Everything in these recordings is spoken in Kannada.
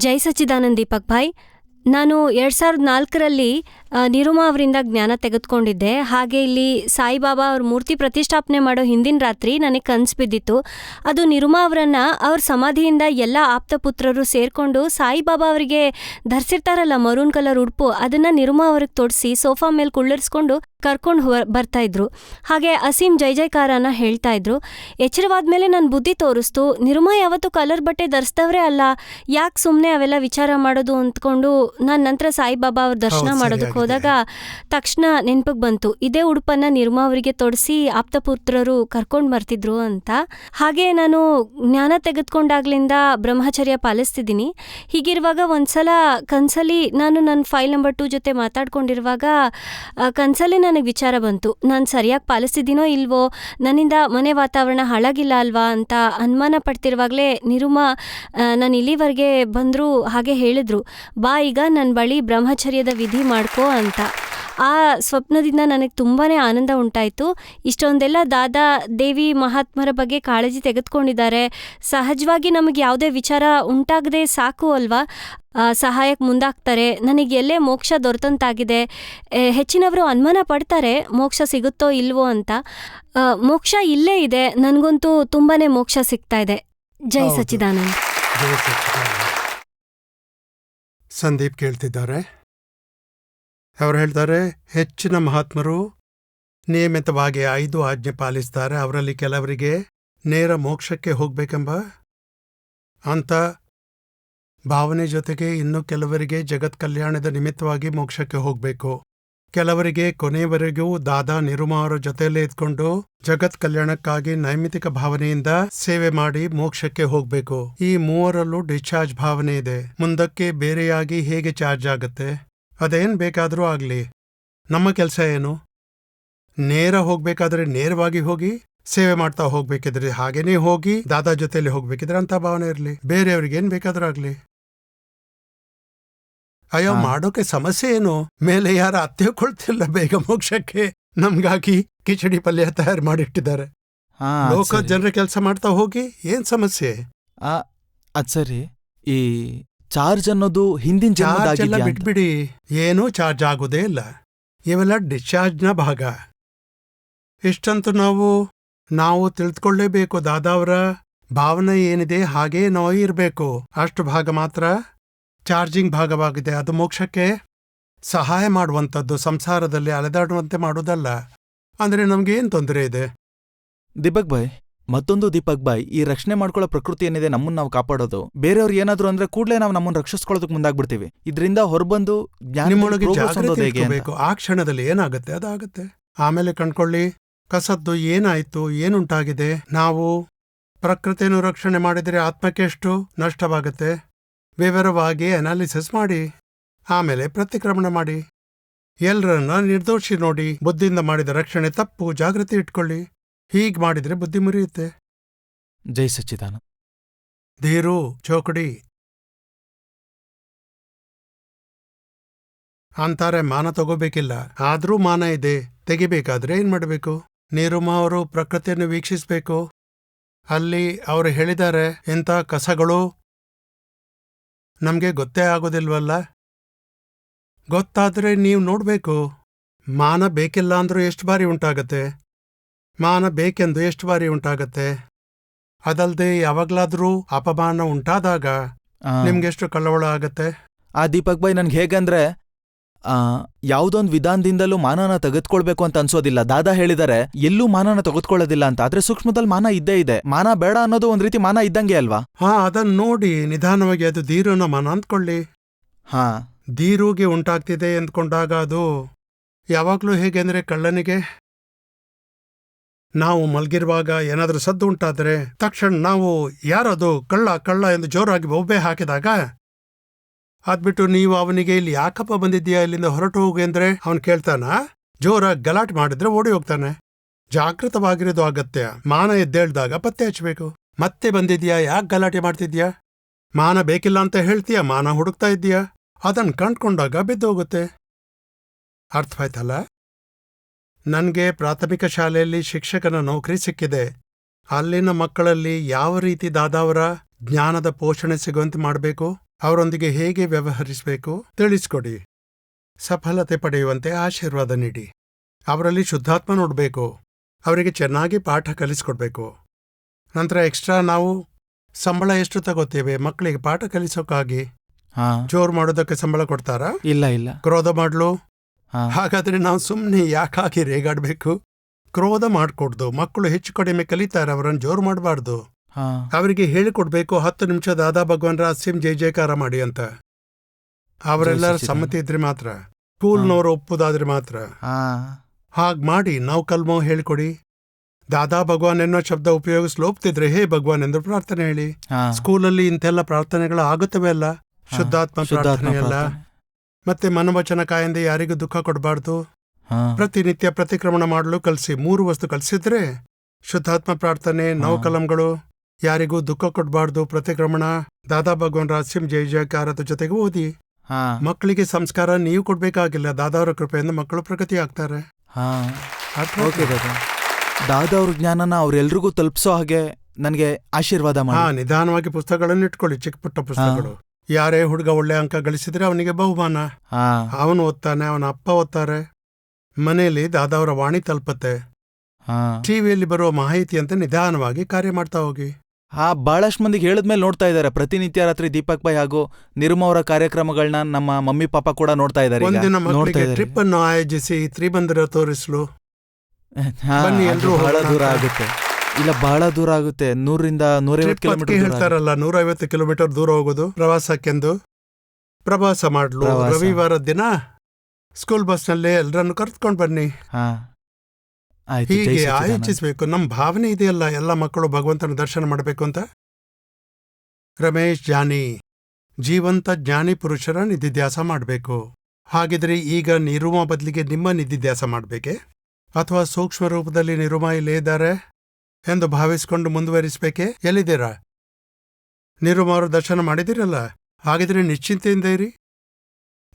ಜೈ ಸಚ್ಚಿದಾನಂದ್ ದೀಪಕ್ ಭಾಯ್. ನಾನು 2004ರಲ್ಲಿ ನಿರುಮಾ ಅವರಿಂದ ಜ್ಞಾನ ತೆಗೆದುಕೊಂಡಿದ್ದೆ. ಹಾಗೆ ಇಲ್ಲಿ ಸಾಯಿಬಾಬಾ ಅವ್ರ ಮೂರ್ತಿ ಪ್ರತಿಷ್ಠಾಪನೆ ಮಾಡೋ ಹಿಂದಿನ ರಾತ್ರಿ ನನಗೆ ಕನಸು ಬಿದ್ದಿತ್ತು. ಅದು ನಿರುಮಾ ಅವರನ್ನು ಅವ್ರ ಸಮಾಧಿಯಿಂದ ಎಲ್ಲ ಆಪ್ತಪುತ್ರರು ಸೇರಿಕೊಂಡು ಸಾಯಿಬಾಬಾ ಅವರಿಗೆ ಧರಿಸಿರ್ತಾರಲ್ಲ ಮರೂನ್ ಕಲರ್ ಉಡುಪು, ಅದನ್ನು ನಿರುಮಾ ಅವ್ರಿಗೆ ತೊಡಿಸಿ ಸೋಫಾ ಮೇಲೆ ಕುಳ್ಳಿರಿಸ್ಕೊಂಡು ಕರ್ಕೊಂಡು ಬರ್ತಾಯಿದ್ರು. ಹಾಗೆ ಅಸೀಂ ಜೈ ಜೈಕಾರನ ಹೇಳ್ತಾಯಿದ್ರು. ಎಚ್ಚರವಾದ ಮೇಲೆ ನನ್ನ ಬುದ್ಧಿ ತೋರಿಸ್ತು, ನಿರುಮಾ ಯಾವತ್ತೂ ಕಲರ್ ಬಟ್ಟೆ ಧರಿಸ್ದವ್ರೆ ಅಲ್ಲ, ಯಾಕೆ ಸುಮ್ಮನೆ ಅವೆಲ್ಲ ವಿಚಾರ ಮಾಡೋದು ಅಂದ್ಕೊಂಡು ನಾನು ನಂತರ ಸಾಯಿಬಾಬಾ ಅವ್ರ ದರ್ಶನ ಮಾಡೋದಕ್ಕೆ ಹೋದಾಗ ತಕ್ಷಣ ನೆನಪಿಗೆ ಬಂತು, ಇದೇ ಉಡುಪನ್ನು ನಿರುಮಾ ಅವರಿಗೆ ತೊಡಿಸಿ ಆಪ್ತಪುತ್ರರು ಕರ್ಕೊಂಡು ಬರ್ತಿದ್ರು ಅಂತ. ಹಾಗೆ ನಾನು ಜ್ಞಾನ ತೆಗೆದುಕೊಂಡಾಗ್ಲಿಂದ ಬ್ರಹ್ಮಚರ್ಯ ಪಾಲಿಸ್ತಿದ್ದೀನಿ. ಹೀಗಿರುವಾಗ ಒಂದ್ಸಲ ಕನ್ಸಲ್ಲಿ ನಾನು ನನ್ನ ಫೈಲ್ ನಂಬರ್ 2 ಜೊತೆ ಮಾತಾಡ್ಕೊಂಡಿರುವಾಗ ಕನ್ಸಲ್ಲಿ ನನಗೆ ವಿಚಾರ ಬಂತು, ನಾನು ಸರಿಯಾಗಿ ಪಾಲಿಸ್ತಿದ್ದೀನೋ ಇಲ್ವೋ, ನನ್ನಿಂದ ಮನೆ ವಾತಾವರಣ ಹಾಳಾಗಿಲ್ಲ ಅಲ್ವಾ ಅಂತ ಅನುಮಾನ ಪಡ್ತಿರುವಾಗಲೇ ನಿರುಮಾ ನಾನು ಇಲ್ಲಿವರೆಗೆ ಬಂದರೂ ಹಾಗೆ ಹೇಳಿದ್ರು, ಬಾ ಈಗ ನನ್ನ ಬಳಿ ಬ್ರಹ್ಮಚರ್ಯದ ವಿಧಿ ಮಾಡ್ಕೋ ಅಂತ. ಆ ಸ್ವಪ್ನದಿಂದ ನನಗೆ ತುಂಬಾ ಆನಂದ ಉಂಟಾಯಿತು. ಇಷ್ಟೊಂದೆಲ್ಲ ದಾದಾ ದೇವಿ ಮಹಾತ್ಮರ ಬಗ್ಗೆ ಕಾಳಜಿ ತೆಗೆದುಕೊಂಡಿದ್ದಾರೆ. ಸಹಜವಾಗಿ ನಮಗೆ ಯಾವುದೇ ವಿಚಾರ ಉಂಟಾಗದೆ ಸಾಕು ಅಲ್ವಾ, ಸಹಾಯಕ್ಕೆ ಮುಂದಾಗ್ತಾರೆ. ನನಗೆ ಎಲ್ಲೇ ಮೋಕ್ಷ ದೊರೆತಂತಾಗಿದೆ. ಹೆಚ್ಚಿನವರು ಅನುಮಾನ ಪಡ್ತಾರೆ ಮೋಕ್ಷ ಸಿಗುತ್ತೋ ಇಲ್ವೋ ಅಂತ. ಮೋಕ್ಷ ಇಲ್ಲೇ ಇದೆ, ನನಗಂತೂ ತುಂಬಾ ಮೋಕ್ಷ ಸಿಗ್ತಾ ಇದೆ. ಜೈ ಸಚ್ಚಿದಾನಂದ್. ಸಂದೀಪ್ ಕೇಳ್ತಿದ್ದಾರೆ. ಅವರು ಹೇಳ್ತಾರೆ, ಹೆಚ್ಚಿನ ಮಹಾತ್ಮರು ನಿಯಮಿತವಾಗಿ 5 ಆಜ್ಞೆ ಪಾಲಿಸ್ತಾರೆ. ಅವರಲ್ಲಿ ಕೆಲವರಿಗೆ ನೇರ ಮೋಕ್ಷಕ್ಕೆ ಹೋಗ್ಬೇಕೆಂಬ ಅಂತ ಭಾವನೆ ಜೊತೆಗೆ ಇನ್ನು ಕೆಲವರಿಗೆ ಜಗತ್ ಕಲ್ಯಾಣದ ನಿಮಿತ್ತವಾಗಿ ಮೋಕ್ಷಕ್ಕೆ ಹೋಗಬೇಕು. ಕೆಲವರಿಗೆ ಕೊನೆಯವರೆಗೂ ದಾದಾ ನಿರುಮಾ ಅವರ ಜೊತೆಯಲ್ಲೇ ಇದ್ಕೊಂಡು ಜಗತ್ ಕಲ್ಯಾಣಕ್ಕಾಗಿ ನೈಮಿತಿಕ ಭಾವನೆಯಿಂದ ಸೇವೆ ಮಾಡಿ ಮೋಕ್ಷಕ್ಕೆ ಹೋಗ್ಬೇಕು. ಈ ಮೂವರಲ್ಲೂ ಡಿಸ್ಚಾರ್ಜ್ ಭಾವನೆ ಇದೆ. ಮುಂದಕ್ಕೆ ಬೇರೆಯಾಗಿ ಹೇಗೆ ಚಾರ್ಜ್ ಆಗುತ್ತೆ? ಅದೇನ್ ಬೇಕಾದರೂ ಆಗ್ಲಿ, ನಮ್ಮ ಕೆಲಸ ಏನು? ನೇರ ಹೋಗ್ಬೇಕಾದ್ರೆ ನೇರವಾಗಿ ಹೋಗಿ ಸೇವೆ ಮಾಡ್ತಾ ಹೋಗ್ಬೇಕಿದ್ರೆ ಹಾಗೇನೇ ಹೋಗಿ ದಾದಾ ಜೊತೆಯಲ್ಲಿ ಹೋಗ್ಬೇಕಿದ್ರೆ ಅಂತ ಭಾವನೆ ಇರಲಿ. ಬೇರೆಯವ್ರಿಗೇನ್ ಬೇಕಾದ್ರೂ ಆಗ್ಲಿ. ಅಯ್ಯೋ, ಮಾಡೋಕೆ ಸಮಸ್ಯೆ ಏನು? ಮೇಲೆ ಯಾರ ಅತ್ತೆಕೊಳ್ತಿಲ್ಲ ಬೇಗ ಮೋಕ್ಷಕ್ಕೆ, ನಮ್ಗಾಗಿ ಕಿಚಡಿ ಪಲ್ಯ ತಯಾರು ಮಾಡಿಟ್ಟಿದ್ದಾರೆ. ಲೋಕ ಜನರ ಕೆಲಸ ಮಾಡ್ತಾ ಹೋಗಿ, ಏನ್ ಸಮಸ್ಯೆ? ಅದ್ ಸರಿ, ಈ ಚಾರ್ಜ್ ಅನ್ನೋದು ಹಿಂದಿನ ಚಾರ್ಜ್ ಎಲ್ಲ ಬಿಟ್ಬಿಡಿ, ಏನೂ ಚಾರ್ಜ್ ಆಗೋದೇ ಇಲ್ಲ. ಇವೆಲ್ಲ ಡಿಸ್ಚಾರ್ಜ್ನ ಭಾಗ. ಇಷ್ಟಂತೂ ನಾವು ತಿಳಿದುಕೊಳ್ಳೇಬೇಕು. ದಾದಾವರ ಭಾವನೆ ಏನಿದೆ ಹಾಗೇ ನಾವು ಇರಬೇಕು. ಅಷ್ಟು ಭಾಗ ಮಾತ್ರ ಚಾರ್ಜಿಂಗ್ ಭಾಗವಾಗಿದೆ. ಅದು ಮೋಕ್ಷಕ್ಕೆ ಸಹಾಯ ಮಾಡುವಂಥದ್ದು, ಸಂಸಾರದಲ್ಲಿ ಅಲೆದಾಡುವಂತೆ ಮಾಡೋದಲ್ಲ. ಅಂದ್ರೆ ನಮ್ಗೇನ್ ತೊಂದರೆ ಇದೆ? ದೀಪಕ್ ಭಾಯ್, ಮತ್ತೊಂದು ದೀಪಕ್ ಭಾಯ್, ಈ ರಕ್ಷಣೆ ಮಾಡ್ಕೊಳ್ಳೋ ಪ್ರಕೃತಿ ಏನಿದೆ ನಮ್ಮನ್ನ ನಾವು ಕಾಪಾಡೋದು. ಬೇರೆಯವ್ರು ಏನಾದ್ರು ಅಂದ್ರೆ ಕೂಡಲೇ ನಾವು ನಮ್ಮನ್ನ ರಕ್ಷಿಸ್ಕೊಳ್ಳೋದಕ್ಕೆ ಮುಂದಾಗ್ಬಿಡ್ತೀವಿ. ಇದರಿಂದ ಹೊರಬಂದು ನಿಮ್ಮೊಳಗೆ ಜಾಗೃತಿ ಇಟ್ಕೋಬೇಕು. ಆ ಕ್ಷಣದಲ್ಲಿ ಏನಾಗುತ್ತೆ ಅದಾಗತ್ತೆ. ಆಮೇಲೆ ಕಂಡ್ಕೊಳ್ಳಿ, ಕಸದ್ದು ಏನಾಯ್ತು, ಏನುಂಟಾಗಿದೆ. ನಾವು ಪ್ರಕೃತಿಯನ್ನು ರಕ್ಷಣೆ ಮಾಡಿದರೆ ಆತ್ಮಕ್ಕೆ ಎಷ್ಟು ನಷ್ಟವಾಗುತ್ತೆ ವಿವರವಾಗಿ ಅನಾಲಿಸಿಸ್ ಮಾಡಿ, ಆಮೇಲೆ ಪ್ರತಿಕ್ರಮಣ ಮಾಡಿ. ಎಲ್ಲರನ್ನ ನಿರ್ದೋಷಿ ನೋಡಿ. ಬುದ್ಧಿಯಿಂದ ಮಾಡಿದ ರಕ್ಷಣೆ ತಪ್ಪು, ಜಾಗೃತಿ ಇಟ್ಕೊಳ್ಳಿ. ಹೀಗ್ ಮಾಡಿದ್ರೆ ಬುದ್ಧಿ ಮುರಿಯುತ್ತೆ. ಜೈ ಸಚ್ಚಿದಾನಂದ್. ಧೀರು ಚೌಕಡಿ ಅಂತಾರೆ, ಮಾನ ತಗೋಬೇಕಿಲ್ಲ. ಆದ್ರೂ ಮಾನ ಇದೆ, ತೆಗಿಬೇಕಾದ್ರೆ ಏನ್ ಮಾಡಬೇಕು? ನಿರುಮಾ ಅವರು ಪ್ರಕೃತಿಯನ್ನು ವೀಕ್ಷಿಸ್ಬೇಕು. ಅಲ್ಲಿ ಅವರು ಹೇಳಿದ್ದಾರೆ, ಇಂಥ ಕಸಗಳು ನಮ್ಗೆ ಗೊತ್ತೇ ಆಗೋದಿಲ್ವಲ್ಲ. ಗೊತ್ತಾದ್ರೆ ನೀವು ನೋಡ್ಬೇಕು. ಮಾನ ಬೇಕಿಲ್ಲ ಅಂದ್ರೂ ಎಷ್ಟು ಬಾರಿ ಉಂಟಾಗತ್ತೆ, ಮಾನ ಬೇಕೆಂದು ಎಷ್ಟು ಬಾರಿ ಉಂಟಾಗತ್ತೆ. ಅದಲ್ದೆ ಯಾವಾಗ್ಲಾದ್ರೂ ಅಪಮಾನ ಉಂಟಾದಾಗ ನಿಮ್ಗೆಷ್ಟು ಕಳ್ಳವಳ ಆಗತ್ತೆ. ದೀಪಕ್ ಭಾಯ್, ನನ್ಗೆ ಹೇಗಂದ್ರೆ ಯಾವುದೊಂದು ವಿಧಾನದಿಂದಲೂ ಮಾನನ ತೆಗೆದುಕೊಳ್ಬೇಕು ಅಂತ ಅನ್ಸೋದಿಲ್ಲ. ದಾದಾ ಹೇಳಿದರೆ ಎಲ್ಲೂ ಮಾನನ ತೆಗೆದುಕೊಳ್ಳೋದಿಲ್ಲ ಅಂತ. ಆದ್ರೆ ಸೂಕ್ಷ್ಮದಲ್ಲಿ ಮಾನ ಇದ್ದೇ ಇದೆ. ಮಾನ ಬೇಡ ಅನ್ನೋದು ಒಂದ್ ರೀತಿ ಮಾನ ಇದ್ದಂಗೆ ಅಲ್ವಾ? ಅದನ್ನ ನೋಡಿ ನಿಧಾನವಾಗಿ ಅದು ಧೀರುನ ಮಾನ ಅಂದ್ಕೊಳ್ಳಿ. ಧೀರುಗೆ ಉಂಟಾಗ್ತಿದೆ ಅಂದ್ಕೊಂಡಾಗ ಅದು ಯಾವಾಗ್ಲೂ ಹೇಗೆ ಅಂದ್ರೆ, ಕಳ್ಳನಿಗೆ ನಾವು ಮಲ್ಗಿರುವಾಗ ಏನಾದ್ರೂ ಸದ್ದು ಉಂಟಾದ್ರೆ ತಕ್ಷಣ ನಾವು ಯಾರದು ಕಳ್ಳ ಕಳ್ಳ ಎಂದು ಜೋರಾಗಿ ಬೊಬ್ಬೆ ಹಾಕಿದಾಗ ಅದ್ಬಿಟ್ಟು ನೀವು ಅವನಿಗೆ ಇಲ್ಲಿ ಯಾಕಪ್ಪ ಬಂದಿದ್ದೀಯಾ, ಇಲ್ಲಿಂದ ಹೊರಟು ಹೋಗು ಅಂದ್ರೆ ಅವನು ಕೇಳ್ತಾನ? ಜೋರಾಗಿ ಗಲಾಟೆ ಮಾಡಿದ್ರೆ ಓಡಿ ಹೋಗ್ತಾನೆ. ಜಾಗೃತವಾಗಿರೋದು ಅಗತ್ಯ. ಮಾನ ಎದ್ದೇಳ್ದಾಗ ಪತ್ತೆ ಹಚ್ಚಬೇಕು. ಮತ್ತೆ ಬಂದಿದ್ಯಾ, ಯಾಕೆ ಗಲಾಟೆ ಮಾಡ್ತಿದ್ಯಾ? ಮಾನ ಬೇಕಿಲ್ಲ ಅಂತ ಹೇಳ್ತೀಯ, ಮಾನ ಹುಡುಕ್ತಾ ಇದ್ದೀಯಾ, ಅದನ್ನು ಕಂಡ್ಕೊಂಡಾಗ ಬಿದ್ದೋಗುತ್ತೆ. ಅರ್ಥವಾಯ್ತಲ್ಲ? ನನಗೆ ಪ್ರಾಥಮಿಕ ಶಾಲೆಯಲ್ಲಿ ಶಿಕ್ಷಕನ ನೌಕರಿ ಸಿಕ್ಕಿದೆ. ಅಲ್ಲಿನ ಮಕ್ಕಳಲ್ಲಿ ಯಾವ ರೀತಿ ದಾದಾವರ ಜ್ಞಾನದ ಪೋಷಣೆ ಸಿಗುವಂತೆ ಮಾಡಬೇಕು ಅವರೊಂದಿಗೆ ಹೇಗೆ ವ್ಯವಹರಿಸಬೇಕು ತಿಳಿಸ್ಕೊಡಿ. ಸಫಲತೆ ಪಡೆಯುವಂತೆ ಆಶೀರ್ವಾದ ನೀಡಿ. ಅವರಲ್ಲಿ ಶುದ್ಧಾತ್ಮ ನೋಡಬೇಕು. ಅವರಿಗೆ ಚೆನ್ನಾಗಿ ಪಾಠ ಕಲಿಸ್ಕೊಡ್ಬೇಕು. ನಂತರ ಎಕ್ಸ್ಟ್ರಾ ನಾವು ಸಂಬಳ ಎಷ್ಟು ತಗೋತೇವೆ ಮಕ್ಕಳಿಗೆ ಪಾಠ ಕಲಿಸೋಕ್ಕಾಗಿ? ಹಾ. ಜೋರು ಮಾಡೋದಕ್ಕೆ ಸಂಬಳ ಕೊಡ್ತಾರಾ? ಇಲ್ಲ ಇಲ್ಲ. ಕ್ರೋಧ ಮಾಡ್ಲು? ಹಾ. ಹಾಗಾದ್ರೆ ನಾವು ಸುಮ್ಮನೆ ಯಾಕಾಗಿ ರೇಗಾಡ್ಬೇಕು? ಕ್ರೋಧ ಮಾಡ್ಕೊಡ್ದು. ಮಕ್ಕಳು ಹೆಚ್ಚು ಕಡಿಮೆ ಕಲಿತಾರೆ, ಅವರನ್ನು ಜೋರು ಮಾಡಬಾರ್ದು. ಹಾ. ಅವರಿಗೆ ಹೇಳಿಕೊಡ್ಬೇಕು 10 ನಿಮಿಷ ದಾದಾ ಭಗವಾನ್ ರಾಸ್ಯಂ ಜೈ ಜೈಕಾರ ಮಾಡಿ ಅಂತ. ಅವರೆಲ್ಲರ ಜೈ ಸಚ್ಚಿದಾನಂದ. ಸಮ್ಮತಿ ಇದ್ರೆ ಮಾತ್ರ, ಸ್ಕೂಲ್ನವರು ಒಪ್ಪುದಾದ್ರೆ ಮಾತ್ರ. ಹಾ. ಹಾಗ್ ಮಾಡಿ ನಾವು ಕಲ್ಮೋ ಹೇಳ್ಕೊಡಿ. ದಾದಾ ಭಗವಾನ್ ಎನ್ನೋ ಶಬ್ದ ಉಪಯೋಗಿಸ್ಲು ಒಪ್ತಿದ್ರೆ ಹೇ ಭಗವಾನ್ ಎಂದು ಪ್ರಾರ್ಥನೆ ಹೇಳಿ. ಹಾ. ಸ್ಕೂಲಲ್ಲಿ ಇಂತೆಲ್ಲ ಪ್ರಾರ್ಥನೆಗಳು ಆಗುತ್ತವೆ ಅಲ್ಲ, ಹಾ. ಶುದ್ಧಾತ್ಮ ಪ್ರಾರ್ಥನೆ ಎಲ್ಲ. ಮತ್ತೆ ಮನವಚನ ಕಾಯಿಂದ ಯಾರಿಗೂ ದುಃಖ ಕೊಡಬಾರ್ದು. ಹಾ. ಪ್ರತಿನಿತ್ಯ ಪ್ರತಿಕ್ರಮಣ ಮಾಡಲು ಕಲಿಸಿ. 3 ವಸ್ತು ಕಲಿಸಿದ್ರೆ ಶುದ್ಧಾತ್ಮ ಪ್ರಾರ್ಥನೆ, ನವಕಲಂಗಳು, ಯಾರಿಗೂ ದುಃಖ ಕೊಡಬಾರ್ದು, ಪ್ರತಿಕ್ರಮಣ, ದಾದಾ ಭಗವಾನ್ ರಾಸ್ಯಂ ಜೈ ಜಯಕಾರದ ಜೊತೆಗೆ ಓದಿ. ಹಾ. ಮಕ್ಕಳಿಗೆ ಸಂಸ್ಕಾರ ನೀವು ಕೊಡ್ಬೇಕಾಗಿಲ್ಲ. ದಾದಾವರ ಕೃಪೆಯಿಂದ ಮಕ್ಕಳು ಪ್ರಗತಿ ಆಗ್ತಾರೆ. ಹಾ. ಅರ್ಥ ಓಕೆ ಆಯ್ತಾ? ದಾದಾ. ದಾದಾ ಅವ್ರ ಜ್ಞಾನನ ಅವ್ರೆಲ್ರಿಗೂ ತಲುಪಿಸೋ ಹಾಗೆ ನನಗೆ ಆಶೀರ್ವಾದ ಹಾ, ಮಾಡಿ. ನಿಧಾನವಾಗಿ ಪುಸ್ತಕಗಳನ್ನು ಇಟ್ಕೊಳ್ಳಿ, ಚಿಕ್ಕ ಪುಟ್ಟ ಪುಸ್ತಕಗಳು. ಯಾರೇ ಹುಡುಗ ಒಳ್ಳೆ ಅಂಕ ಗಳಿಸಿದ್ರೆ ಅವನಿಗೆ ಬಹುಮಾನ. ಹಾ. ಅವನು ಓದ್ತಾನೆ, ಅವನ ಅಪ್ಪ ಓದ್ತಾರೆ. ಮನೆಯಲ್ಲಿ ದಾದಾವರ ವಾಣಿ ತಲುಪತ್ತೆ. ಹಾ. ಟಿವಿಯಲ್ಲಿ ಬರುವ ಮಾಹಿತಿ ಅಂತ ನಿಧಾನವಾಗಿ ಕಾರ್ಯ ಮಾಡ್ತಾ ಹೋಗಿ. ಹಾ. ಬಹಳಷ್ಟು ಮಂದಿಗೆ ಹೇಳಿದ್ಮೇಲೆ ನೋಡ್ತಾ ಇದ್ದಾರೆ. ಪ್ರತಿನಿತ್ಯ ರಾತ್ರಿ ದೀಪಕ್ ಭಾಯ್ ಹಾಗೂ ನಿರುಮ ಅವರ ಕಾರ್ಯಕ್ರಮಗಳನ್ನ ನಮ್ಮ ಮಮ್ಮಿ ಪಾಪ ಕೂಡ ನೋಡ್ತಾ ಇದ್ದಾರೆ. ಒಂದಿನ ಮಕ್ಕಳಿಗೆ ಟ್ರಿಪ್ ಅನ್ನು ಆಯೋಜಿಸಿ ತ್ರಿಬಂಧರ ತೋರಿಸಲು ಬನ್ನಿ, ಎಲ್ರೂ ಬಹಳ ಹೋಗೋಣ ದೂರ ಅಂತ. ಆಗುತ್ತೆ. ಇಲ್ಲ, ಬಹಳ ದೂರ ಆಗುತ್ತೆ. 100ರಿಂದ 150 ಟ್ರಿಪ್ ಅದಕ್ಕೆ ಕಿಲೋಮೀಟರ್ ಹೇಳ್ತಾರಲ್ಲ, 150 ಕಿಲೋಮೀಟರ್ ದೂರ ಹೋಗೋದು ಪ್ರವಾಸಕ್ಕೆಂದು. ಪ್ರವಾಸ ಮಾಡ್ಲು ಪ್ರವಾಸ. ರವಿವಾರದ ದಿನ ಸ್ಕೂಲ್ ಬಸ್ನಲ್ಲೇ ಎಲ್ಲರನ್ನು ಕರೆದುಕೊಂಡು ಬನ್ನಿ. ಹಾ. ಆಯ್ತು. ಜೈ ಹೀಗೆ ಸಚ್ಚಿದಾನಂದ. ಆಯೋಜಿಸಬೇಕು. ನಮ್ಮ ಭಾವನೆ ಇದೆಯಲ್ಲ, ಎಲ್ಲ ಮಕ್ಕಳು ಭಗವಂತನ ದರ್ಶನ ಮಾಡಬೇಕು ಅಂತ. ರಮೇಶ್ ಜಾನಿ, ಜೀವಂತ ಜ್ಞಾನಿ ಪುರುಷರ ನಿಧಿಧ್ಯಾಸ ಮಾಡಬೇಕು. ಹಾಗಿದ್ರೆ ಈಗ ನಿರುಮ ಬದಲಿಗೆ ನಿಮ್ಮ ನಿಧಿಧ್ಯಾಸ ಮಾಡಬೇಕೆ, ಅಥವಾ ಸೂಕ್ಷ್ಮ ರೂಪದಲ್ಲಿ ನಿರುಮ ಇಲ್ಲೇ ಇದ್ದಾರೆ ಎಂದು ಭಾವಿಸಿಕೊಂಡು ಮುಂದುವರಿಸಬೇಕೆ? ಎಲ್ಲಿದ್ದೀರಾ? ನಿರುಮ ಅವರು ದರ್ಶನ ಮಾಡಿದಿರಲ್ಲ, ಹಾಗಿದ್ರೆ ನಿಶ್ಚಿಂತೆಯಿಂದ ಇರಿ.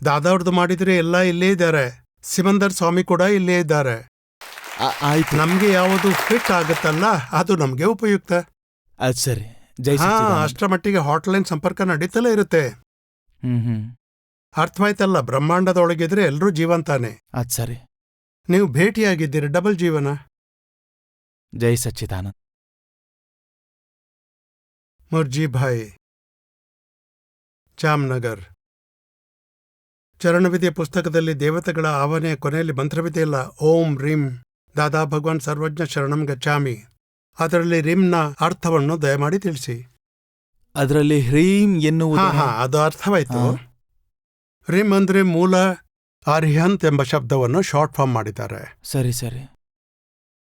ದಾದಾವ್ರದ್ದು ಮಾಡಿದ್ರೆ ಎಲ್ಲ ಇಲ್ಲೇ ಇದ್ದಾರೆ. ಸಿಮಂದರ್ ಸ್ವಾಮಿ ಕೂಡ ಇಲ್ಲೇ ಇದ್ದಾರೆ. ಆಯ್ತು. ನಮ್ಗೆ ಯಾವುದು ಫಿಟ್ ಆಗುತ್ತಲ್ಲ ಅದು ನಮ್ಗೆ ಉಪಯುಕ್ತ. ಅದ್ ಸರಿ. ಜೈ ಹಾ, ಸಚ್ಚಿದಾನಂದ. ಅಷ್ಟರ ಮಟ್ಟಿಗೆ ಹಾಟ್ಲೈನ್ ಸಂಪರ್ಕ ನಡೀತಲೇ ಇರುತ್ತೆ. ಹ್ಮ್. ಅರ್ಥವಾಯ್ತಲ್ಲ? ಬ್ರಹ್ಮಾಂಡದೊಳಗಿದ್ರೆ ಎಲ್ರೂ ಜೀವಂತಾನೆ. ಅದ್ ಸರಿ. ನೀವು ಭೇಟಿಯಾಗಿದ್ದೀರಿ, ಡಬಲ್ ಜೀವನ. ಜೈ ಸಚ್ಚಿದಾನಂದ. ಮುರ್ಜಿ ಭಾಯ್, ಜಾಮ್ನಗರ್. ಚರಣವಿದ್ಯೆ ಪುಸ್ತಕದಲ್ಲಿ ದೇವತೆಗಳ ಆವನೆಯ ಕೊನೆಯಲ್ಲಿ ಮಂತ್ರವಿದೆಯಲ್ಲ, ಓಂ ರೀಂ ದಾದಾ ಭಗವಾನ್ ಸರ್ವಜ್ಞ ಶರಣಂ ಗಚ್ಚಾಮಿ. ಅದರಲ್ಲಿ ರಿಮ್ನ ಅರ್ಥವನ್ನು ದಯಮಾಡಿ ತಿಳಿಸಿ. ಅದರಲ್ಲಿ ಹ್ರೀಂ ಎನ್ನುವುದು. ಹಾ, ಅದು ಅರ್ಥವಾಯ್ತು. ಹಾ. ರಿಮ್ ಅಂದ್ರೆ ಮೂಲ ಅರ್ಹಂತ್ ಎಂಬ ಶಬ್ದವನ್ನು ಶಾರ್ಟ್ ಫಾರ್ಮ್ ಮಾಡಿದ್ದಾರೆ. ಸರಿ ಸರಿ.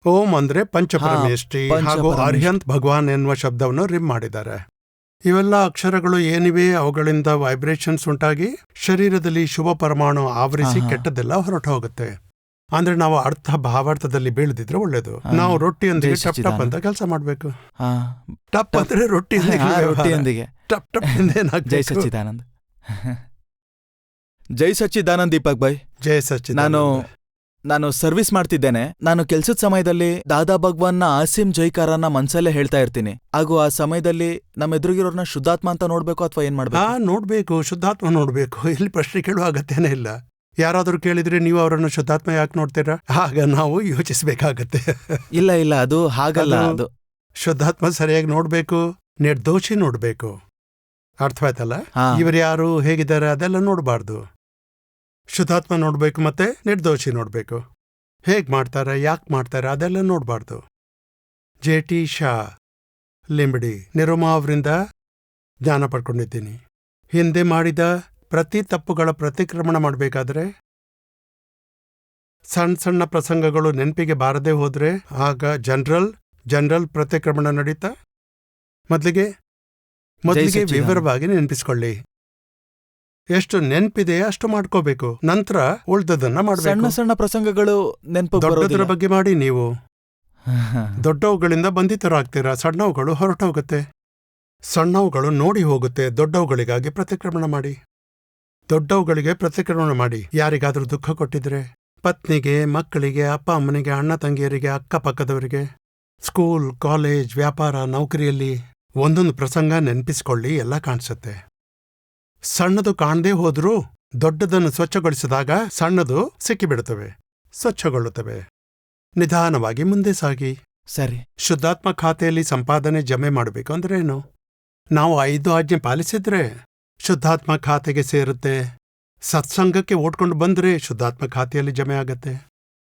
ಓಂ ಅಂದ್ರೆ ಪಂಚಪರಮೇಷ್ಠಿ ಹಾಗೂ ಪಂಚಪರಮೇಷ್ಠಿ. ಅರ್ಹಂತ್ ಭಗವಾನ್ ಎನ್ನುವ ಶಬ್ದವನ್ನು ರಿಮ್ ಮಾಡಿದ್ದಾರೆ. ಇವೆಲ್ಲ ಅಕ್ಷರಗಳು ಏನಿವೆ ಅವುಗಳಿಂದ ವೈಬ್ರೇಷನ್ಸ್ ಉಂಟಾಗಿ ಶರೀರದಲ್ಲಿ ಶುಭ ಪರಮಾಣು ಆವರಿಸಿ ಕೆಟ್ಟದೆಲ್ಲ ಹೊರಟು ಹೋಗುತ್ತೆ. ಅಂದ್ರೆ ನಾವು ಅರ್ಥ ಭಾವಾರ್ಥದಲ್ಲಿ ಬೀಳದಿದ್ರೆ ಒಳ್ಳೇದು. ನಾವು ರೊಟ್ಟಿಯೊಂದಿಗೆ ಜೈ ಟಪ್ ಟಪ್ ಸಚ್ಚಿದಾನಂದ. ಅಂತ ಕೆಲಸ ಮಾಡ್ಬೇಕು. ಹಾ. ಟಪ್ ಅಂದ್ರೆ ರೊಟ್ಟಿ ರೊಟ್ಟಿಯೊಂದಿಗೆ. ಟಪ್ ಟಪ್ ಇಂದ ಜೈ ಏನಾಗ್ಬೇಕು? ಸಚ್ಚಿದಾನಂದ್. ಜೈ ಸಚ್ಚಿದಾನಂದ್ ದೀಪಕ್ ಭಾಯ್. ಜೈ ಸಚ್ಚಿದಾನಂದ. ನಾನು ಸರ್ವಿಸ್ ಮಾಡ್ತಿದ್ದೇನೆ. ನಾನು ಕೆಲ್ಸದ ಸಮಯದಲ್ಲಿ ದಾದಾ ಭಗವಾನ್ನ ಆಸಿಂ ಜೈಕಾರನ್ನ ಮನ್ಸಲ್ಲೇ ಹೇಳ್ತಾ ಇರ್ತೀನಿ. ಹಾಗೂ ಆ ಸಮಯದಲ್ಲಿ ನಮ್ಮ ಎದುರುಗಿರೋರ್ನ ಶುದ್ಧಾತ್ಮ ಅಂತ ನೋಡ್ಬೇಕು ಅಥವಾ ಏನ್ ಮಾಡ್ಬೇಕು? ನೋಡ್ಬೇಕು, ಶುದ್ಧಾತ್ಮ ನೋಡ್ಬೇಕು. ಇಲ್ಲಿ ಪ್ರಶ್ನೆ ಕೇಳುವ ಅಗತ್ಯನೇ ಇಲ್ಲ. ಯಾರಾದ್ರೂ ಕೇಳಿದ್ರೆ ನೀವು ಅವರನ್ನು ಶುದ್ಧಾತ್ಮ ಯಾಕೆ ನೋಡ್ತೀರಾ? ಆಗ ನಾವು ಯೋಚಿಸ್ಬೇಕಾಗತ್ತೆ. ಇಲ್ಲ ಇಲ್ಲ, ಅದು ಹಾಗಲ್ಲ. ಅದು ಶುದ್ಧಾತ್ಮ ಸರಿಯಾಗಿ ನೋಡ್ಬೇಕು, ನಿರ್ದೋಷಿ ನೋಡ್ಬೇಕು. ಅರ್ಥವಾಯ್ತಲ್ಲ? ಹಾ. ಇವರು ಯಾರು, ಹೇಗಿದ್ದಾರೆ ಅದೆಲ್ಲ ನೋಡಬಾರ್ದು. ಶುದ್ಧಾತ್ಮ ನೋಡ್ಬೇಕು, ಮತ್ತೆ ನಿರ್ದೋಷಿ ನೋಡ್ಬೇಕು. ಹೇಗ್ ಮಾಡ್ತಾರೆ, ಯಾಕೆ ಮಾಡ್ತಾರೆ ಅದೆಲ್ಲ ನೋಡ್ಬಾರ್ದು. ಜೆ.ಟಿ. ಶಾ, ಲಿಂಬಡಿ, ನಿರುಮಾ ಅವರಿಂದ ಜ್ಞಾನ ಪಡ್ಕೊಂಡಿದ್ದೀನಿ. ಹಿಂದೆ ಮಾಡಿದ ಪ್ರತಿ ತಪ್ಪುಗಳ ಪ್ರತಿಕ್ರಮಣ ಮಾಡಬೇಕಾದ್ರೆ, ಸಣ್ಣ ಸಣ್ಣ ಪ್ರಸಂಗಗಳು ನೆನಪಿಗೆ ಬಾರದೆ ಹೋದ್ರೆ ಆಗ ಜನರಲ್ ಪ್ರತಿಕ್ರಮಣ ನಡೀತಾ. ಮೊದಲಿಗೆ ಸಚ್ಚಿದಾನಂದ. ವಿವರವಾಗಿ ನೆನಪಿಸ್ಕೊಳ್ಳಿ. ಎಷ್ಟು ನೆನ್ಪಿದೆ ಅಷ್ಟು ಮಾಡ್ಕೋಬೇಕು. ನಂತರ ಉಳ್ದದನ್ನ ಸಣ್ಣ ಮಾಡ್ಬೇಕು. ಸಣ್ಣ ಪ್ರಸಂಗಗಳು ನೆನಪು ದೊಡ್ಡದರ ಬಗ್ಗೆ ಮಾಡಿ. ನೀವು ದೊಡ್ಡವುಗಳಿಂದ ಬಂಧಿತರಾಗ್ತೀರಾ, ಸಣ್ಣವುಗಳು ಹೊರಟೋಗುತ್ತೆ. ಸಣ್ಣವುಗಳು ನೋಡಿ ಹೋಗುತ್ತೆ. ದೊಡ್ಡವುಗಳಿಗಾಗಿ ಪ್ರತಿಕ್ರಮಣ ಮಾಡಿ. ದೊಡ್ಡವುಗಳಿಗೆ ಪ್ರತಿಕ್ರಮಣ ಮಾಡಿ. ಯಾರಿಗಾದ್ರೂ ದುಃಖ ಕೊಟ್ಟಿದ್ರೆ, ಪತ್ನಿಗೆ, ಮಕ್ಕಳಿಗೆ, ಅಪ್ಪ ಅಮ್ಮನಿಗೆ, ಅಣ್ಣ ತಂಗಿಯರಿಗೆ, ಅಕ್ಕಪಕ್ಕದವರಿಗೆ, ಸ್ಕೂಲ್, ಕಾಲೇಜ್, ವ್ಯಾಪಾರ, ನೌಕರಿಯಲ್ಲಿ ಒಂದೊಂದು ಪ್ರಸಂಗ ನೆನಪಿಸ್ಕೊಳ್ಳಿ, ಎಲ್ಲ ಕಾಣಿಸುತ್ತೆ. ಸಣ್ಣದು ಕಾಣದೇ ಹೋದ್ರೂ ದೊಡ್ಡದನ್ನು ಸ್ವಚ್ಛಗೊಳಿಸಿದಾಗ ಸಣ್ಣದು ಸಿಕ್ಕಿಬಿಡುತ್ತವೆ, ಸ್ವಚ್ಛಗೊಳ್ಳುತ್ತವೆ. ನಿಧಾನವಾಗಿ ಮುಂದೆ ಸಾಗಿ. ಸರಿ. ಶುದ್ಧಾತ್ಮ ಖಾತೆಯಲ್ಲಿ ಸಂಪಾದನೆ ಜಮೆ ಮಾಡಬೇಕು ಅಂದ್ರೆ ಏನು? ನಾವು 5 ಆಜ್ಞೆ ಪಾಲಿಸಿದ್ರೆ ಶುದ್ಧಾತ್ಮ ಖಾತೆಗೆ ಸೇರುತ್ತೆ. ಸತ್ಸಂಗಕ್ಕೆ ಓಡ್ಕೊಂಡು ಬಂದ್ರೆ ಶುದ್ಧಾತ್ಮ ಖಾತೆಯಲ್ಲಿ ಜಮೆ ಆಗತ್ತೆ.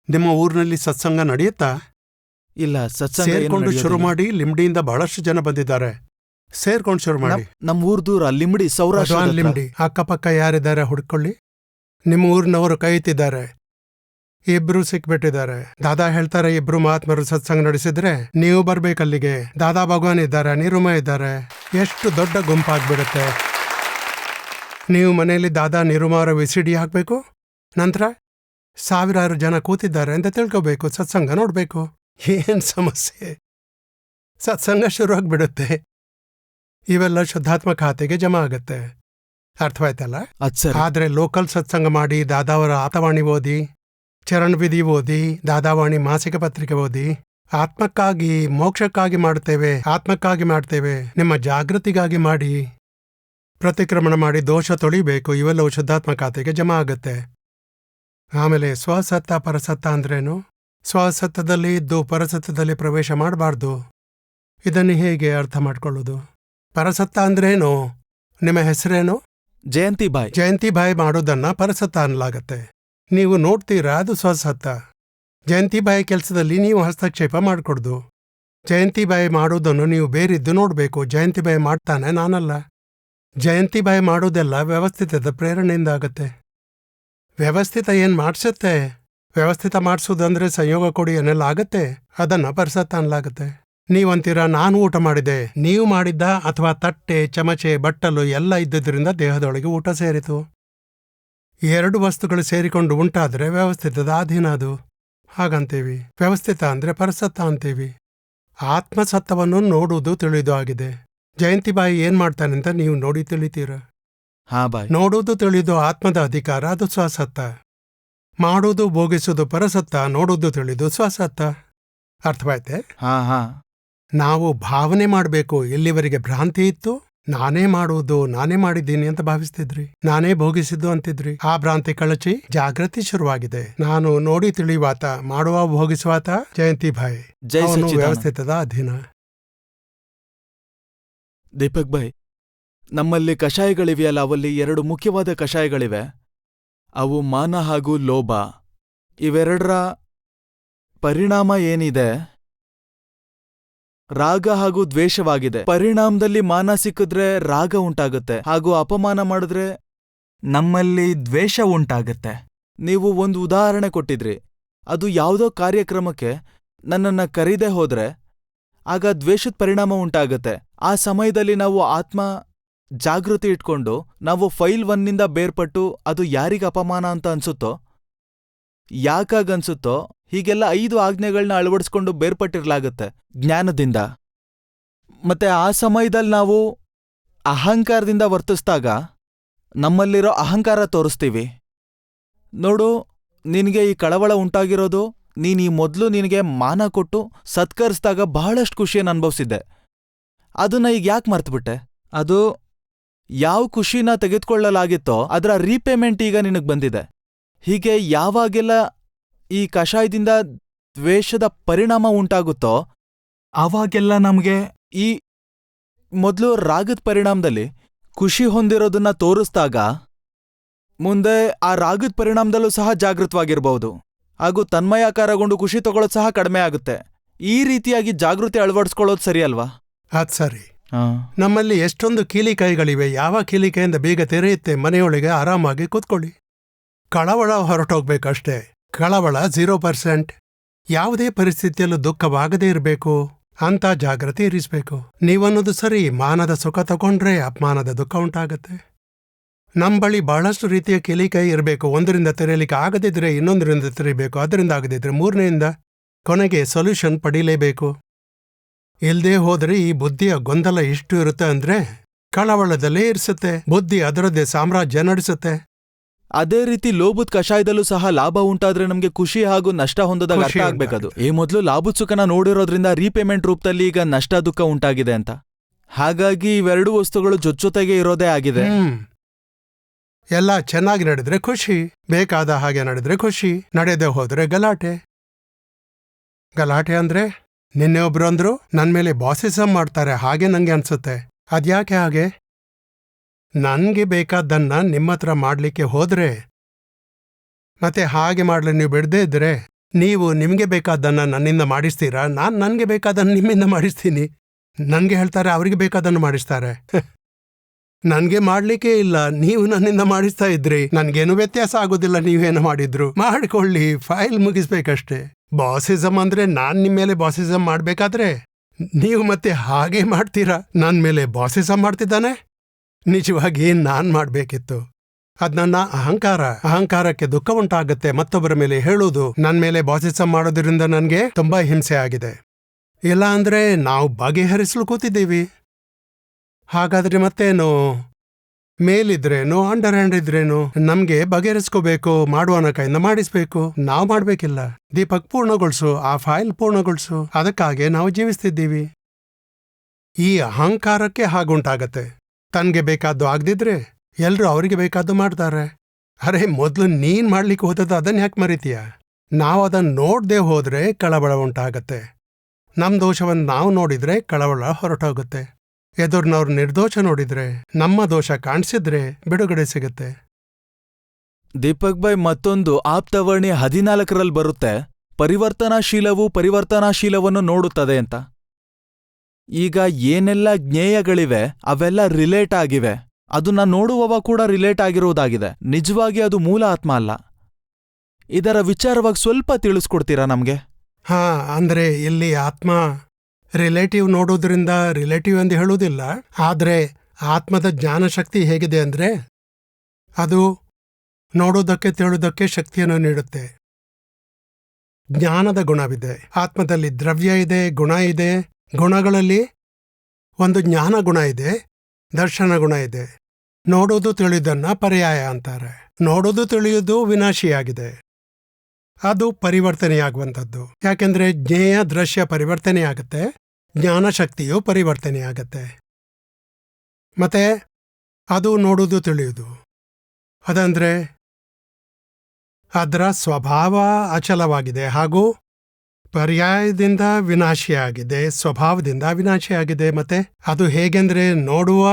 ನಿಮ್ಮ ಊರಿನಲ್ಲಿ ಸತ್ಸಂಗ ನಡೆಯುತ್ತಾ? ಇಲ್ಲ, ಸತ್ಸಂಗ ಏನು ಸೇರ್ಕೊಂಡು ಶುರು ನಡೆಯೋದಿಲ್ಲ. ಮಾಡಿ. ಲಿಂಬಡಿಯಿಂದ ಬಹಳಷ್ಟು ಜನ ಬಂದಿದ್ದಾರೆ. ಸೇರ್ಕೊಂಡು ಶುರು ಮಾಡಿ. ನಮ್ ಊರ್ ದೂರ ಲಿಂಬಡಿ, ಸೌರಾಷ್ಟ್ರ ಭಗವಾನ್ ಲಿಂಬಡಿ ಅಕ್ಕಪಕ್ಕ ಯಾರಿದ್ದಾರೆ ಹುಡ್ಕೊಳ್ಳಿ. ನಿಮ್ಮ ಊರಿನವರು ಕೈ ಎತ್ತಿದ್ದಾರೆ. 2 ಸಿಕ್ಬಿಟ್ಟಿದ್ದಾರೆ. ದಾದಾ ಹೇಳ್ತಾರೆ 2 ಮಹಾತ್ಮರು ಸತ್ಸಂಗ ನಡೆಸಿದ್ರೆ ನೀವು ಬರ್ಬೇಕಲ್ಲಿಗೆ. ದಾದಾ ಭಗವಾನ್ ಇದ್ದಾರೆ, ನಿರುಮ ಇದ್ದಾರೆ. ಎಷ್ಟು ದೊಡ್ಡ ಗುಂಪಾಗ್ಬಿಡುತ್ತೆ. ನೀವು ಮನೆಯಲ್ಲಿ ದಾದಾ ನಿರುಮಾರ ವಿಸಿಡಿ ಹಾಕ್ಬೇಕು. ನಂತರ 1000 ಜನ ಕೂತಿದ್ದಾರೆ ಅಂತ ತಿಳ್ಕೋಬೇಕು. ಸತ್ಸಂಗ ನೋಡ್ಬೇಕು. ಏನ್ ಸಮಸ್ಯೆ? ಸತ್ಸಂಗ ಶುರು ಆಗ್ಬಿಡುತ್ತೆ. ಇವೆಲ್ಲ ಶುದ್ಧಾತ್ಮ ಖಾತೆಗೆ ಜಮಾ ಆಗತ್ತೆ. ಅರ್ಥವಾಯ್ತಲ್ಲ? ಆದ್ರೆ ಲೋಕಲ್ ಸತ್ಸಂಗ ಮಾಡಿ, ದಾದಾವರ ಆತವಾಣಿ ಓದಿ, ಚರಣ್ ವಿಧಿ ಓದಿ, ದಾದಾವಾಣಿ ಮಾಸಿಕ ಪತ್ರಿಕೆ ಓದಿ, ಆತ್ಮಕ್ಕಾಗಿ ಮೋಕ್ಷಕ್ಕಾಗಿ ಮಾಡ್ತೇವೆ, ನಿಮ್ಮ ಜಾಗೃತಿಗಾಗಿ ಮಾಡಿ, ಪ್ರತಿಕ್ರಮಣ ಮಾಡಿ ದೋಷ ತೊಳಿಬೇಕು. ಇವೆಲ್ಲವೂ ಶುದ್ಧಾತ್ಮ ಖಾತೆಗೆ ಜಮಾ ಆಗತ್ತೆ. ಆಮೇಲೆ ಸ್ವಸತ್ತ ಪರಸತ್ತ ಅಂದ್ರೇನು? ಸ್ವಸತ್ತದಲ್ಲಿ ಇದ್ದು ಪರಸತ್ತದಲ್ಲಿ ಪ್ರವೇಶ ಮಾಡಬಾರ್ದು. ಇದನ್ನು ಹೇಗೆ ಅರ್ಥ ಮಾಡ್ಕೊಳ್ಳೋದು? ಪರಸತ್ತ ಅಂದ್ರೇನು? ನಿಮ್ಮ ಹೆಸರೇನು? ಜಯಂತಿಬಾಯಿ. ಜಯಂತಿಬಾಯಿ ಮಾಡೋದನ್ನ ಪರಸತ್ತ ಅನ್ನಲಾಗತ್ತೆ. ನೀವು ನೋಡ್ತೀರಾ, ಅದು ಸ್ವಸತ್ತ. ಜಯಂತಿಬಾಯಿ ಕೆಲಸದಲ್ಲಿ ನೀವು ಹಸ್ತಕ್ಷೇಪ ಮಾಡಿಕೊಡ್ದು. ಜಯಂತಿಬಾಯಿ ಮಾಡೋದನ್ನು ನೀವು ಬೇರಿದ್ದು ನೋಡ್ಬೇಕು. ಜಯಂತಿಬಾಯಿ ಮಾಡ್ತಾನೆ, ನಾನಲ್ಲ. ಜಯಂತಿಬಾಯಿ ಮಾಡೋದೆಲ್ಲ ವ್ಯವಸ್ಥಿತದ ಪ್ರೇರಣೆಯಿಂದ ಆಗತ್ತೆ. ವ್ಯವಸ್ಥಿತ ಏನ್ ಮಾಡ್ಸತ್ತೆ? ವ್ಯವಸ್ಥಿತ ಮಾಡಿಸೋದಂದ್ರೆ ಸಂಯೋಗ ಕೊಡಿ ಏನೆಲ್ಲ ಆಗತ್ತೆ, ಅದನ್ನ ಪರಸತ್ತ ಅನ್ಲಾಗತ್ತೆ. ನೀವಂತೀರಾ ನಾನು ಊಟ ಮಾಡಿದೆ. ನೀವು ಮಾಡಿದ್ದ ಅಥವಾ ತಟ್ಟೆ, ಚಮಚೆ, ಬಟ್ಟಲು ಎಲ್ಲ ಇದ್ದುದರಿಂದ ದೇಹದೊಳಗೆ ಊಟ ಸೇರಿತು. 2 ವಸ್ತುಗಳು ಸೇರಿಕೊಂಡು ಉಂಟಾದ್ರೆ ವ್ಯವಸ್ಥಿತದ ಅಧೀನ ಅದು. ಹಾಗಂತೀವಿ. ವ್ಯವಸ್ಥಿತ ಅಂದ್ರೆ ಪರಸತ್ತ ಅಂತೀವಿ. ಆತ್ಮಸತ್ತವನ್ನು ನೋಡುವುದು ತಿಳಿದು ಆಗಿದೆ. ಜಯಂತಿಬಾಯಿ ಏನ್ ಮಾಡ್ತಾನಂತ ನೀವು ನೋಡಿ ತಿಳಿತೀರ. ಹಾ ಬಾಯ್. ನೋಡುವುದು ತಿಳಿದು ಆತ್ಮದ ಅಧಿಕಾರ, ಅದು ಸ್ವಸತ್ತ. ಮಾಡುವುದು ಭೋಗಿಸುವುದು ಪರಸತ್ತ, ನೋಡುವುದು ತಿಳಿದು ಸ್ವಸತ್ತ. ಅರ್ಥವಾಯ್ತೆ? ಹಾ. ನಾವು ಭಾವನೆ ಮಾಡಬೇಕು. ಇಲ್ಲಿವರೆಗೆ ಭ್ರಾಂತಿ ಇತ್ತು. ನಾನೇ ಮಾಡುವುದು, ನಾನೇ ಮಾಡಿದ್ದೀನಿ ಅಂತ ಭಾವಿಸ್ತಿದ್ರಿ. ನಾನೇ ಭೋಗಿಸಿದ್ದು ಅಂತಿದ್ರಿ. ಆ ಭ್ರಾಂತಿ ಕಳಚಿ ಜಾಗೃತಿ ಶುರುವಾಗಿದೆ. ನಾನು ನೋಡಿ ತಿಳಿಯುವಾತ, ಮಾಡುವ ಭೋಗಿಸುವಾತ ಜಯಂತಿಬಾಯಿ. ಜೈ ಅವನು ಸಚ್ಚಿದಾನಂದ. ವ್ಯವಸ್ಥಿತದ ಅಧೀನ. ದೀಪಕ್ ಭಾಯ್, ನಮ್ಮಲ್ಲಿ ಕಷಾಯಗಳಿವೆಯಲ್ಲ, ಅವಲ್ಲಿ 2 ಮುಖ್ಯವಾದ ಕಷಾಯಗಳಿವೆ. ಅವು ಮಾನ ಹಾಗೂ ಲೋಭ. ಇವೆರಡರ ಪರಿಣಾಮ ಏನಿದೆ? ರಾಗ ಹಾಗೂ ದ್ವೇಷವಾಗಿದೆ. ಪರಿಣಾಮದಲ್ಲಿ ಮಾನ ಸಿಕ್ಕಿದ್ರೆ ರಾಗ ಉಂಟಾಗುತ್ತೆ, ಹಾಗೂ ಅಪಮಾನ ಮಾಡಿದ್ರೆ ನಮ್ಮಲ್ಲಿ ದ್ವೇಷ ಉಂಟಾಗುತ್ತೆ. ನೀವು ಒಂದು ಉದಾಹರಣೆ ಕೊಟ್ಟಿದ್ರಿ. ಅದು ಯಾವುದೋ ಕಾರ್ಯಕ್ರಮಕ್ಕೆ ನನ್ನನ್ನ ಕರೀದೆ ಹೋದ್ರೆ ಆಗ ದ್ವೇಷದ ಪರಿಣಾಮ ಉಂಟಾಗತ್ತೆ. ಆ ಸಮಯದಲ್ಲಿ ನಾವು ಆತ್ಮ ಜಾಗೃತಿ ಇಟ್ಕೊಂಡು ನಾವು ಫೈಲ್ 1ನಿಂದ ಬೇರ್ಪಟ್ಟು ಅದು ಯಾರಿಗೆ ಅಪಮಾನ ಅಂತ ಅನ್ಸುತ್ತೋ, ಯಾಕಾಗನ್ಸುತ್ತೋ ಹೀಗೆಲ್ಲ 5 ಆಜ್ಞೆಗಳನ್ನ ಅಳವಡಿಸ್ಕೊಂಡು ಬೇರ್ಪಟ್ಟಿರ್ಲಾಗತ್ತೆ ಜ್ಞಾನದಿಂದ. ಮತ್ತೆ ಆ ಸಮಯದಲ್ಲಿ ನಾವು ಅಹಂಕಾರದಿಂದ ವರ್ತಿಸ್ದಾಗ ನಮ್ಮಲ್ಲಿರೋ ಅಹಂಕಾರ ತೋರಿಸ್ತೀವಿ. ನೋಡು, ನಿನಗೆ ಈ ಕಳವಳ ಉಂಟಾಗಿರೋದು ನೀನು ಈ ಮೊದಲು ನಿನಗೆ ಮಾನ ಕೊಟ್ಟು ಸತ್ಕರಿಸಿದಾಗ ಬಹಳಷ್ಟು ಖುಷಿಯನ್ನು ಅನುಭವಿಸಿದ್ದೆ. ಅದನ್ನ ಈಗ ಯಾಕೆ ಮರ್ತುಬಿಟ್ಟೆ? ಅದು ಯಾವ ಖುಷಿನ ತೆಗೆದುಕೊಳ್ಳಲಾಗಿತ್ತೋ ಅದರ ರೀಪೇಮೆಂಟ್ ಈಗ ನಿನಗೆ ಬಂದಿದೆ. ಹೀಗೆ ಯಾವಾಗೆಲ್ಲ ಈ ಕಷಾಯದಿಂದ ದ್ವೇಷದ ಪರಿಣಾಮ ಉಂಟಾಗುತ್ತೋ ಆವಾಗೆಲ್ಲ ನಮಗೆ ಈ ಮೊದಲು ರಾಗದ ಪರಿಣಾಮದಲ್ಲಿ ಖುಷಿ ಹೊಂದಿರೋದನ್ನ ತೋರಿಸ್ದಾಗ ಮುಂದೆ ಆ ರಾಗದ ಪರಿಣಾಮದಲ್ಲೂ ಸಹ ಜಾಗೃತವಾಗಿರ್ಬಹುದು, ಹಾಗೂ ತನ್ಮಯಾಕಾರಗೊಂಡು ಖುಷಿ ತಗೊಳ್ಳೋದು ಸಹ ಕಡಿಮೆ ಆಗುತ್ತೆ. ಈ ರೀತಿಯಾಗಿ ಜಾಗೃತಿ ಅಳವಡಿಸ್ಕೊಳ್ಳೋದು ಸರಿ ಅಲ್ವಾ? ಅದ್ ಸರಿ. ನಮ್ಮಲ್ಲಿ ಎಷ್ಟೊಂದು ಕೀಲಿಕೈಗಳಿವೆ. ಯಾವ ಕೀಲಿಕೈಯಿಂದ ಬೇಗ ತೆರೆಯುತ್ತೆ, ಮನೆಯೊಳಗೆ ಆರಾಮಾಗಿ ಕೂತ್ಕೊಳ್ಳಿ. ಕಳವಳ ಹೊರಟೋಗ್ಬೇಕಷ್ಟೇ. ಕಳವಳ 0%. ಯಾವುದೇ ಪರಿಸ್ಥಿತಿಯಲ್ಲೂ ದುಃಖವಾಗದೇ ಇರಬೇಕು ಅಂತ ಜಾಗೃತಿ ಇರಿಸ್ಬೇಕು. ನೀವನ್ನೋದು ಸರಿ. ಮಾನದ ಸುಖ ತಗೊಂಡ್ರೆ ಅಪಮಾನದ ದುಃಖ ಉಂಟಾಗತ್ತೆ. ನಮ್ಮ ಬಳಿ ಬಹಳಷ್ಟು ರೀತಿಯ ಕೀಲಿಕೈ ಇರಬೇಕು. ಒಂದರಿಂದ ತೆರೆಯಲಿಕ್ಕೆ ಆಗದಿದ್ರೆ ಇನ್ನೊಂದರಿಂದ ತೆರೀಬೇಕು, ಅದರಿಂದ ಆಗದಿದ್ರೆ ಮೂರನೆಯಿಂದ. ಕೊನೆಗೆ ಸೊಲ್ಯೂಷನ್ ಪಡೀಲೇಬೇಕು. ಇಲ್ದೇ ಹೋದ್ರೆ ಈ ಬುದ್ಧಿಯ ಗೊಂದಲ ಎಷ್ಟು ಇರುತ್ತೆ ಅಂದ್ರೆ ಕಳವಳದಲ್ಲೇ ಇರಿಸುತ್ತೆ. ಬುದ್ಧಿ ಅದರದ್ದೇ ಸಾಮ್ರಾಜ್ಯ ನಡೆಸುತ್ತೆ. ಅದೇ ರೀತಿ ಲೋಭದ ಕಷಾಯದಲ್ಲೂ ಸಹ ಲಾಭ ಉಂಟಾದ್ರೆ ನಮ್ಗೆ ಖುಷಿ ಹಾಗೂ ನಷ್ಟ ಹೊಂದೋದಾಗ ಅರ್ಥ ಆಗ್ಬೇಕದು. ಈ ಮೊದಲು ಲಾಭದ ಸುಖನ ನೋಡಿರೋದ್ರಿಂದ ರೀಪೇಮೆಂಟ್ ರೂಪದಲ್ಲಿ ಈಗ ನಷ್ಟ ದುಃಖ ಉಂಟಾಗಿದೆ ಅಂತ. ಹಾಗಾಗಿ ಇವೆರಡು ವಸ್ತುಗಳು ಜೊತೆಗೆ ಇರೋದೇ ಆಗಿದೆ. ಎಲ್ಲ ಚೆನ್ನಾಗಿ ನಡೆದ್ರೆ ಖುಷಿ, ಬೇಕಾದ ಹಾಗೆ ನಡೆದ್ರೆ ಖುಷಿ, ನಡೆದೇ ಹೋದ್ರೆ ಗಲಾಟೆ. ಗಲಾಟೆ ಅಂದ್ರೆ ನಿನ್ನೆ ಒಬ್ರು ಅಂದ್ರು ನನ್ ಮೇಲೆ ಬಾಸಿಸಮ್ ಮಾಡ್ತಾರೆ, ಹಾಗೆ ನಂಗೆ ಅನ್ಸುತ್ತೆ. ಅದ್ಯಾಕೆ ಹಾಗೆ? ನನ್ಗೆ ಬೇಕಾದ್ದನ್ನ ನಿಮ್ಮತ್ರ ಮಾಡ್ಲಿಕ್ಕೆ ಹೋದ್ರೆ ಮತ್ತೆ ಹಾಗೆ ಮಾಡ್ಲಿ ನೀವು ಬಿಡದೇ ಇದ್ರೆ ನೀವು ನಿಮ್ಗೆ ಬೇಕಾದ್ದನ್ನ ನನ್ನಿಂದ ಮಾಡಿಸ್ತೀರಾ, ನಾನ್ ನನ್ಗೆ ಬೇಕಾದನ್ನ ನಿಮ್ಮಿಂದ ಮಾಡಿಸ್ತೀನಿ. ನನ್ಗೆ ಹೇಳ್ತಾರೆ ಅವ್ರಿಗೆ ಬೇಕಾದನ್ನು ಮಾಡಿಸ್ತಾರೆ. ನನ್ಗೆ ಮಾಡ್ಲಿಕ್ಕೆ ಇಲ್ಲ, ನೀವು ನನ್ನಿಂದ ಮಾಡಿಸ್ತಾ ಇದ್ರಿ, ನನ್ಗೇನು ವ್ಯತ್ಯಾಸ ಆಗೋದಿಲ್ಲ. ನೀವೇನು ಮಾಡಿದ್ರು ಮಾಡಿಕೊಳ್ಳಿ, ಫೈಲ್ ಮುಗಿಸ್ಬೇಕಷ್ಟೇ. ಬಾಸಿಸಮ್ ಅಂದ್ರೆ ನಾನ್ ನಿಮ್ ಮೇಲೆ ಬಾಸಿಸಮ್ ಮಾಡ್ಬೇಕಾದ್ರೆ ನೀವು ಮತ್ತೆ ಹಾಗೆ ಮಾಡ್ತೀರಾ. ನನ್ ಮೇಲೆ ಬಾಸಿಸಮ್ ಮಾಡ್ತಿದ್ದಾನೆ, ನಿಜವಾಗಿ ನಾನ್ ಮಾಡ್ಬೇಕಿತ್ತು. ಅದ್ ನನ್ನ ಅಹಂಕಾರ. ಅಹಂಕಾರಕ್ಕೆ ದುಃಖ ಉಂಟಾಗತ್ತೆ ಮತ್ತೊಬ್ಬರ ಮೇಲೆ ಹೇಳೋದು. ನನ್ ಮೇಲೆ ಬಾಸಿಸಮ್ ಮಾಡೋದ್ರಿಂದ ನನ್ಗೆ ತುಂಬಾ ಹಿಂಸೆ ಆಗಿದೆ. ಇಲ್ಲ ಅಂದ್ರೆ ನಾವು ಬಗೆಹರಿಸಲು ಕೂತಿದ್ದೀವಿ. ಹಾಗಾದ್ರೆ ಮತ್ತೇನು, ಮೇಲಿದ್ರೇನು ಅಂಡರ್ ಹ್ಯಾಂಡ್ ಇದ್ರೇನು, ನಮ್ಗೆ ಬಗೆಹರಿಸ್ಕೋಬೇಕು, ಮಾಡುವನ ಕೈಯಿಂದ ಮಾಡಿಸ್ಬೇಕು, ನಾವು ಮಾಡ್ಬೇಕಿಲ್ಲ. ದೀಪಕ್ ಪೂರ್ಣಗೊಳಿಸು, ಆ ಫೈಲ್ ಪೂರ್ಣಗೊಳಿಸು, ಅದಕ್ಕಾಗಿ ನಾವು ಜೀವಿಸ್ತಿದ್ದೀವಿ. ಈ ಅಹಂಕಾರಕ್ಕೆ ಹಾಗುಂಟಾಗತ್ತೆ. ತನ್ಗೆ ಬೇಕಾದ್ದು ಆಗದಿದ್ರೆ ಎಲ್ರೂ ಅವರಿಗೆ ಬೇಕಾದ್ದು ಮಾಡ್ತಾರೆ. ಅರೆ, ಮೊದ್ಲು ನೀನ್ ಮಾಡ್ಲಿಕ್ಕೆ ಹೋದದ್ದು ಅದನ್ನ ಯಾಕೆ ಮರಿತೀಯ? ನಾವು ಅದನ್ನ ನೋಡ್ದೆ ಹೋದ್ರೆ ಕಳವಳ ಉಂಟಾಗತ್ತೆ. ನಮ್ ದೋಷವನ್ನು ನಾವು ನೋಡಿದ್ರೆ ಕಳವಳ ಹೊರಟೋಗುತ್ತೆ. ಎದುರ್ನವ್ರು ನಿರ್ದೋಷ ನೋಡಿದ್ರೆ, ನಮ್ಮ ದೋಷ ಕಾಣಿಸಿದ್ರೆ ಬಿಡುಗಡೆ ಸಿಗುತ್ತೆ. ದೀಪಕ್ ಭಾಯ್, ಮತ್ತೊಂದು ಆಪ್ತವರ್ಣಿ 14ರಲ್ಲಿ ಬರುತ್ತೆ, ಪರಿವರ್ತನಾಶೀಲವು ಪರಿವರ್ತನಾಶೀಲವನ್ನು ನೋಡುತ್ತದೆ ಅಂತ. ಈಗ ಏನೆಲ್ಲ ಜ್ಞೇಯಗಳಿವೆ ಅವೆಲ್ಲ ರಿಲೇಟ್ ಆಗಿವೆ. ಅದನ್ನ ನೋಡುವವ ಕೂಡ ರಿಲೇಟ್ ಆಗಿರುವುದಾಗಿದೆ. ನಿಜವಾಗಿ ಅದು ಮೂಲ ಆತ್ಮ ಅಲ್ಲ. ಇದರ ವಿಚಾರವಾಗಿ ಸ್ವಲ್ಪ ತಿಳಿಸ್ಕೊಡ್ತೀರಾ ನಮ್ಗೆ? ಹಾ, ಅಂದ್ರೆ ಇಲ್ಲಿ ಆತ್ಮ ರಿಲೇಟಿವ್ ನೋಡೋದ್ರಿಂದ ರಿಲೇಟಿವ್ ಎಂದು ಹೇಳುವುದಿಲ್ಲ. ಆದ್ರೆ ಆತ್ಮದ ಜ್ಞಾನಶಕ್ತಿ ಹೇಗಿದೆ ಅಂದ್ರೆ ಅದು ನೋಡೋದಕ್ಕೆ ತಿಳುವುದಕ್ಕೆ ಶಕ್ತಿಯನ್ನು ನೀಡುತ್ತೆ. ಜ್ಞಾನದ ಗುಣವಿದೆ ಆತ್ಮದಲ್ಲಿ. ದ್ರವ್ಯ ಇದೆ, ಗುಣ ಇದೆ. ಗುಣಗಳಲ್ಲಿ ಒಂದು ಜ್ಞಾನ ಗುಣ ಇದೆ, ದರ್ಶನ ಗುಣ ಇದೆ. ನೋಡೋದು ತಿಳಿಯುವುದನ್ನ ಪರ್ಯಾಯ ಅಂತಾರೆ. ನೋಡೋದು ತಿಳಿಯುವುದು ವಿನಾಶಿಯಾಗಿದೆ, ಅದು ಪರಿವರ್ತನೆಯಾಗುವಂಥದ್ದು. ಯಾಕೆಂದ್ರೆ ಜ್ಞೇಯ ದೃಶ್ಯ ಪರಿವರ್ತನೆಯಾಗತ್ತೆ, ಜ್ಞಾನಶಕ್ತಿಯು ಪರಿವರ್ತನೆಯಾಗತ್ತೆ. ಮತ್ತೆ ಅದು ನೋಡುವುದು ತಿಳಿಯುವುದು, ಅದಂದ್ರೆ ಅದರ ಸ್ವಭಾವ ಅಚಲವಾಗಿದೆ ಹಾಗೂ ಪರ್ಯಾಯದಿಂದ ವಿನಾಶಿಯಾಗಿದೆ, ಸ್ವಭಾವದಿಂದ ವಿನಾಶಿಯಾಗಿದೆ. ಮತ್ತೆ ಅದು ಹೇಗೆಂದ್ರೆ ನೋಡುವ,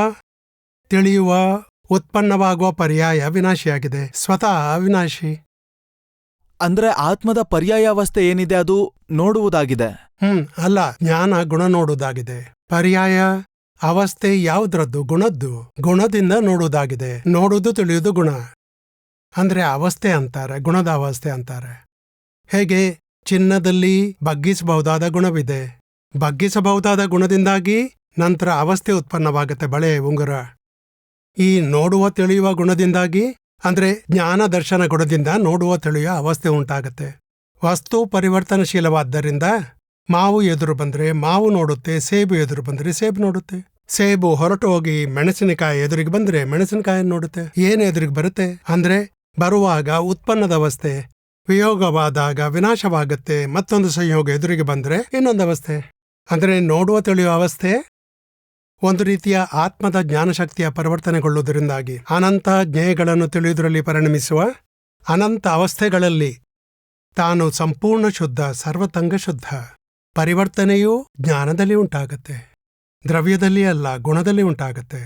ತಿಳಿಯುವ, ಉತ್ಪನ್ನವಾಗುವ ಪರ್ಯಾಯ ವಿನಾಶಿಯಾಗಿದೆ, ಸ್ವತಃ ವಿನಾಶಿ. ಅಂದ್ರೆ ಆತ್ಮದ ಪರ್ಯಾಯಾವಸ್ಥೆ ಏನಿದೆ ಅದು ನೋಡುವುದಾಗಿದೆ. ಅಲ್ಲ, ಜ್ಞಾನ ಗುಣ ನೋಡುವುದಾಗಿದೆ. ಪರ್ಯಾಯ ಅವಸ್ಥೆ ಯಾವುದ್ರದ್ದು? ಗುಣದ್ದು. ಗುಣದಿಂದ ನೋಡುವುದಾಗಿದೆ. ನೋಡುವುದು ತಿಳಿಯುವುದು ಗುಣ ಅಂದ್ರೆ ಅವಸ್ಥೆ ಅಂತಾರೆ, ಗುಣದ ಅವಸ್ಥೆ ಅಂತಾರೆ. ಹೇಗೆ ಚಿನ್ನದಲ್ಲಿ ಬಗ್ಗಿಸಬಹುದಾದ ಗುಣವಿದೆ, ಬಗ್ಗಿಸಬಹುದಾದ ಗುಣದಿಂದಾಗಿ ನಂತರ ಅವಸ್ಥೆ ಉತ್ಪನ್ನವಾಗುತ್ತೆ, ಬಳೆ, ಉಂಗುರ. ಈ ನೋಡುವ ತಿಳಿಯುವ ಗುಣದಿಂದಾಗಿ ಅಂದ್ರೆ ಜ್ಞಾನ ದರ್ಶನ ಗುಣದಿಂದ ನೋಡುವ ತಿಳಿಯುವ ಅವಸ್ಥೆ ಉಂಟಾಗತ್ತೆ. ವಸ್ತು ಪರಿವರ್ತನಶೀಲವಾದ್ದರಿಂದ ಮಾವು ಎದುರು ಬಂದ್ರೆ ಮಾವು ನೋಡುತ್ತೆ, ಸೇಬು ಎದುರು ಬಂದ್ರೆ ಸೇಬು ನೋಡುತ್ತೆ. ಸೇಬು ಹೊರಟು ಹೋಗಿ ಮೆಣಸಿನಕಾಯಿ ಎದುರಿಗೆ ಬಂದ್ರೆ ಮೆಣಸಿನಕಾಯಿ ನೋಡುತ್ತೆ. ಏನು ಎದುರಿಗೆ ಬರುತ್ತೆ ಅಂದ್ರೆ ಬರುವಾಗ ಉತ್ಪನ್ನದ ಅವಸ್ಥೆ, ವಿಯೋಗವಾದಾಗ ವಿನಾಶವಾಗತ್ತೆ. ಮತ್ತೊಂದು ಸಂಯೋಗ ಎದುರಿಗೆ ಬಂದ್ರೆ ಇನ್ನೊಂದು ಅವಸ್ಥೆ. ಅಂದ್ರೆ ನೋಡುವ ತಿಳಿಯುವ ಅವಸ್ಥೆ ಒಂದು ರೀತಿಯ ಆತ್ಮದ ಜ್ಞಾನಶಕ್ತಿಯ ಪರಿವರ್ತನೆಗೊಳ್ಳುವುದರಿಂದಾಗಿ ಅನಂತ ಜ್ಞೇಯಗಳನ್ನು ತಿಳಿಯುವುದರಲ್ಲಿ ಪರಿಣಮಿಸುವ ಅನಂತ ಅವಸ್ಥೆಗಳಲ್ಲಿ ತಾನು ಸಂಪೂರ್ಣ ಶುದ್ಧ, ಸರ್ವತಂಗ ಶುದ್ಧ. ಪರಿವರ್ತನೆಯೂ ಜ್ಞಾನದಲ್ಲಿ ಉಂಟಾಗತ್ತೆ, ದ್ರವ್ಯದಲ್ಲಿ ಅಲ್ಲ, ಗುಣದಲ್ಲಿ ಉಂಟಾಗತ್ತೆ.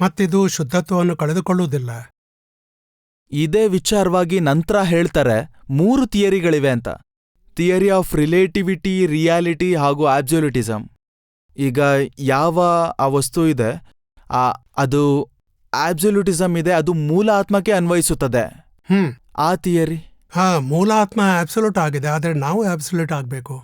ಮತ್ತಿದು ಶುದ್ಧತ್ವವನ್ನು ಕಳೆದುಕೊಳ್ಳುವುದಿಲ್ಲ. ಇದೇ ವಿಚಾರವಾಗಿ ನಂತರ ಹೇಳ್ತಾರೆ 3 ಥಿಯರಿಗಳಿವೆ ಅಂತ. ಥಿಯರಿ ಆಫ್ ರಿಲೇಟಿವಿಟಿ, ರಿಯಾಲಿಟಿ ಹಾಗೂ ಆಬ್ಸಲ್ಯೂಟಿಸಮ್. ಈಗ ಯಾವ ಆ ವಸ್ತು ಇದೆ ಅದು ಆಬ್ಸಲ್ಯೂಟಿಸಮ್ ಇದೆ, ಅದು ಮೂಲ ಆತ್ಮಕ್ಕೆ ಅನ್ವಯಿಸುತ್ತದೆ. ಆ ಥಿಯರಿ ಮೂಲ ಆತ್ಮ ಆಬ್ಸಲ್ಯೂಟ್ ಆಗಿದೆ, ಆದ್ರೆ ನಾವು ಆಬ್ಸಲ್ಯೂಟ್ ಆಗಬೇಕು.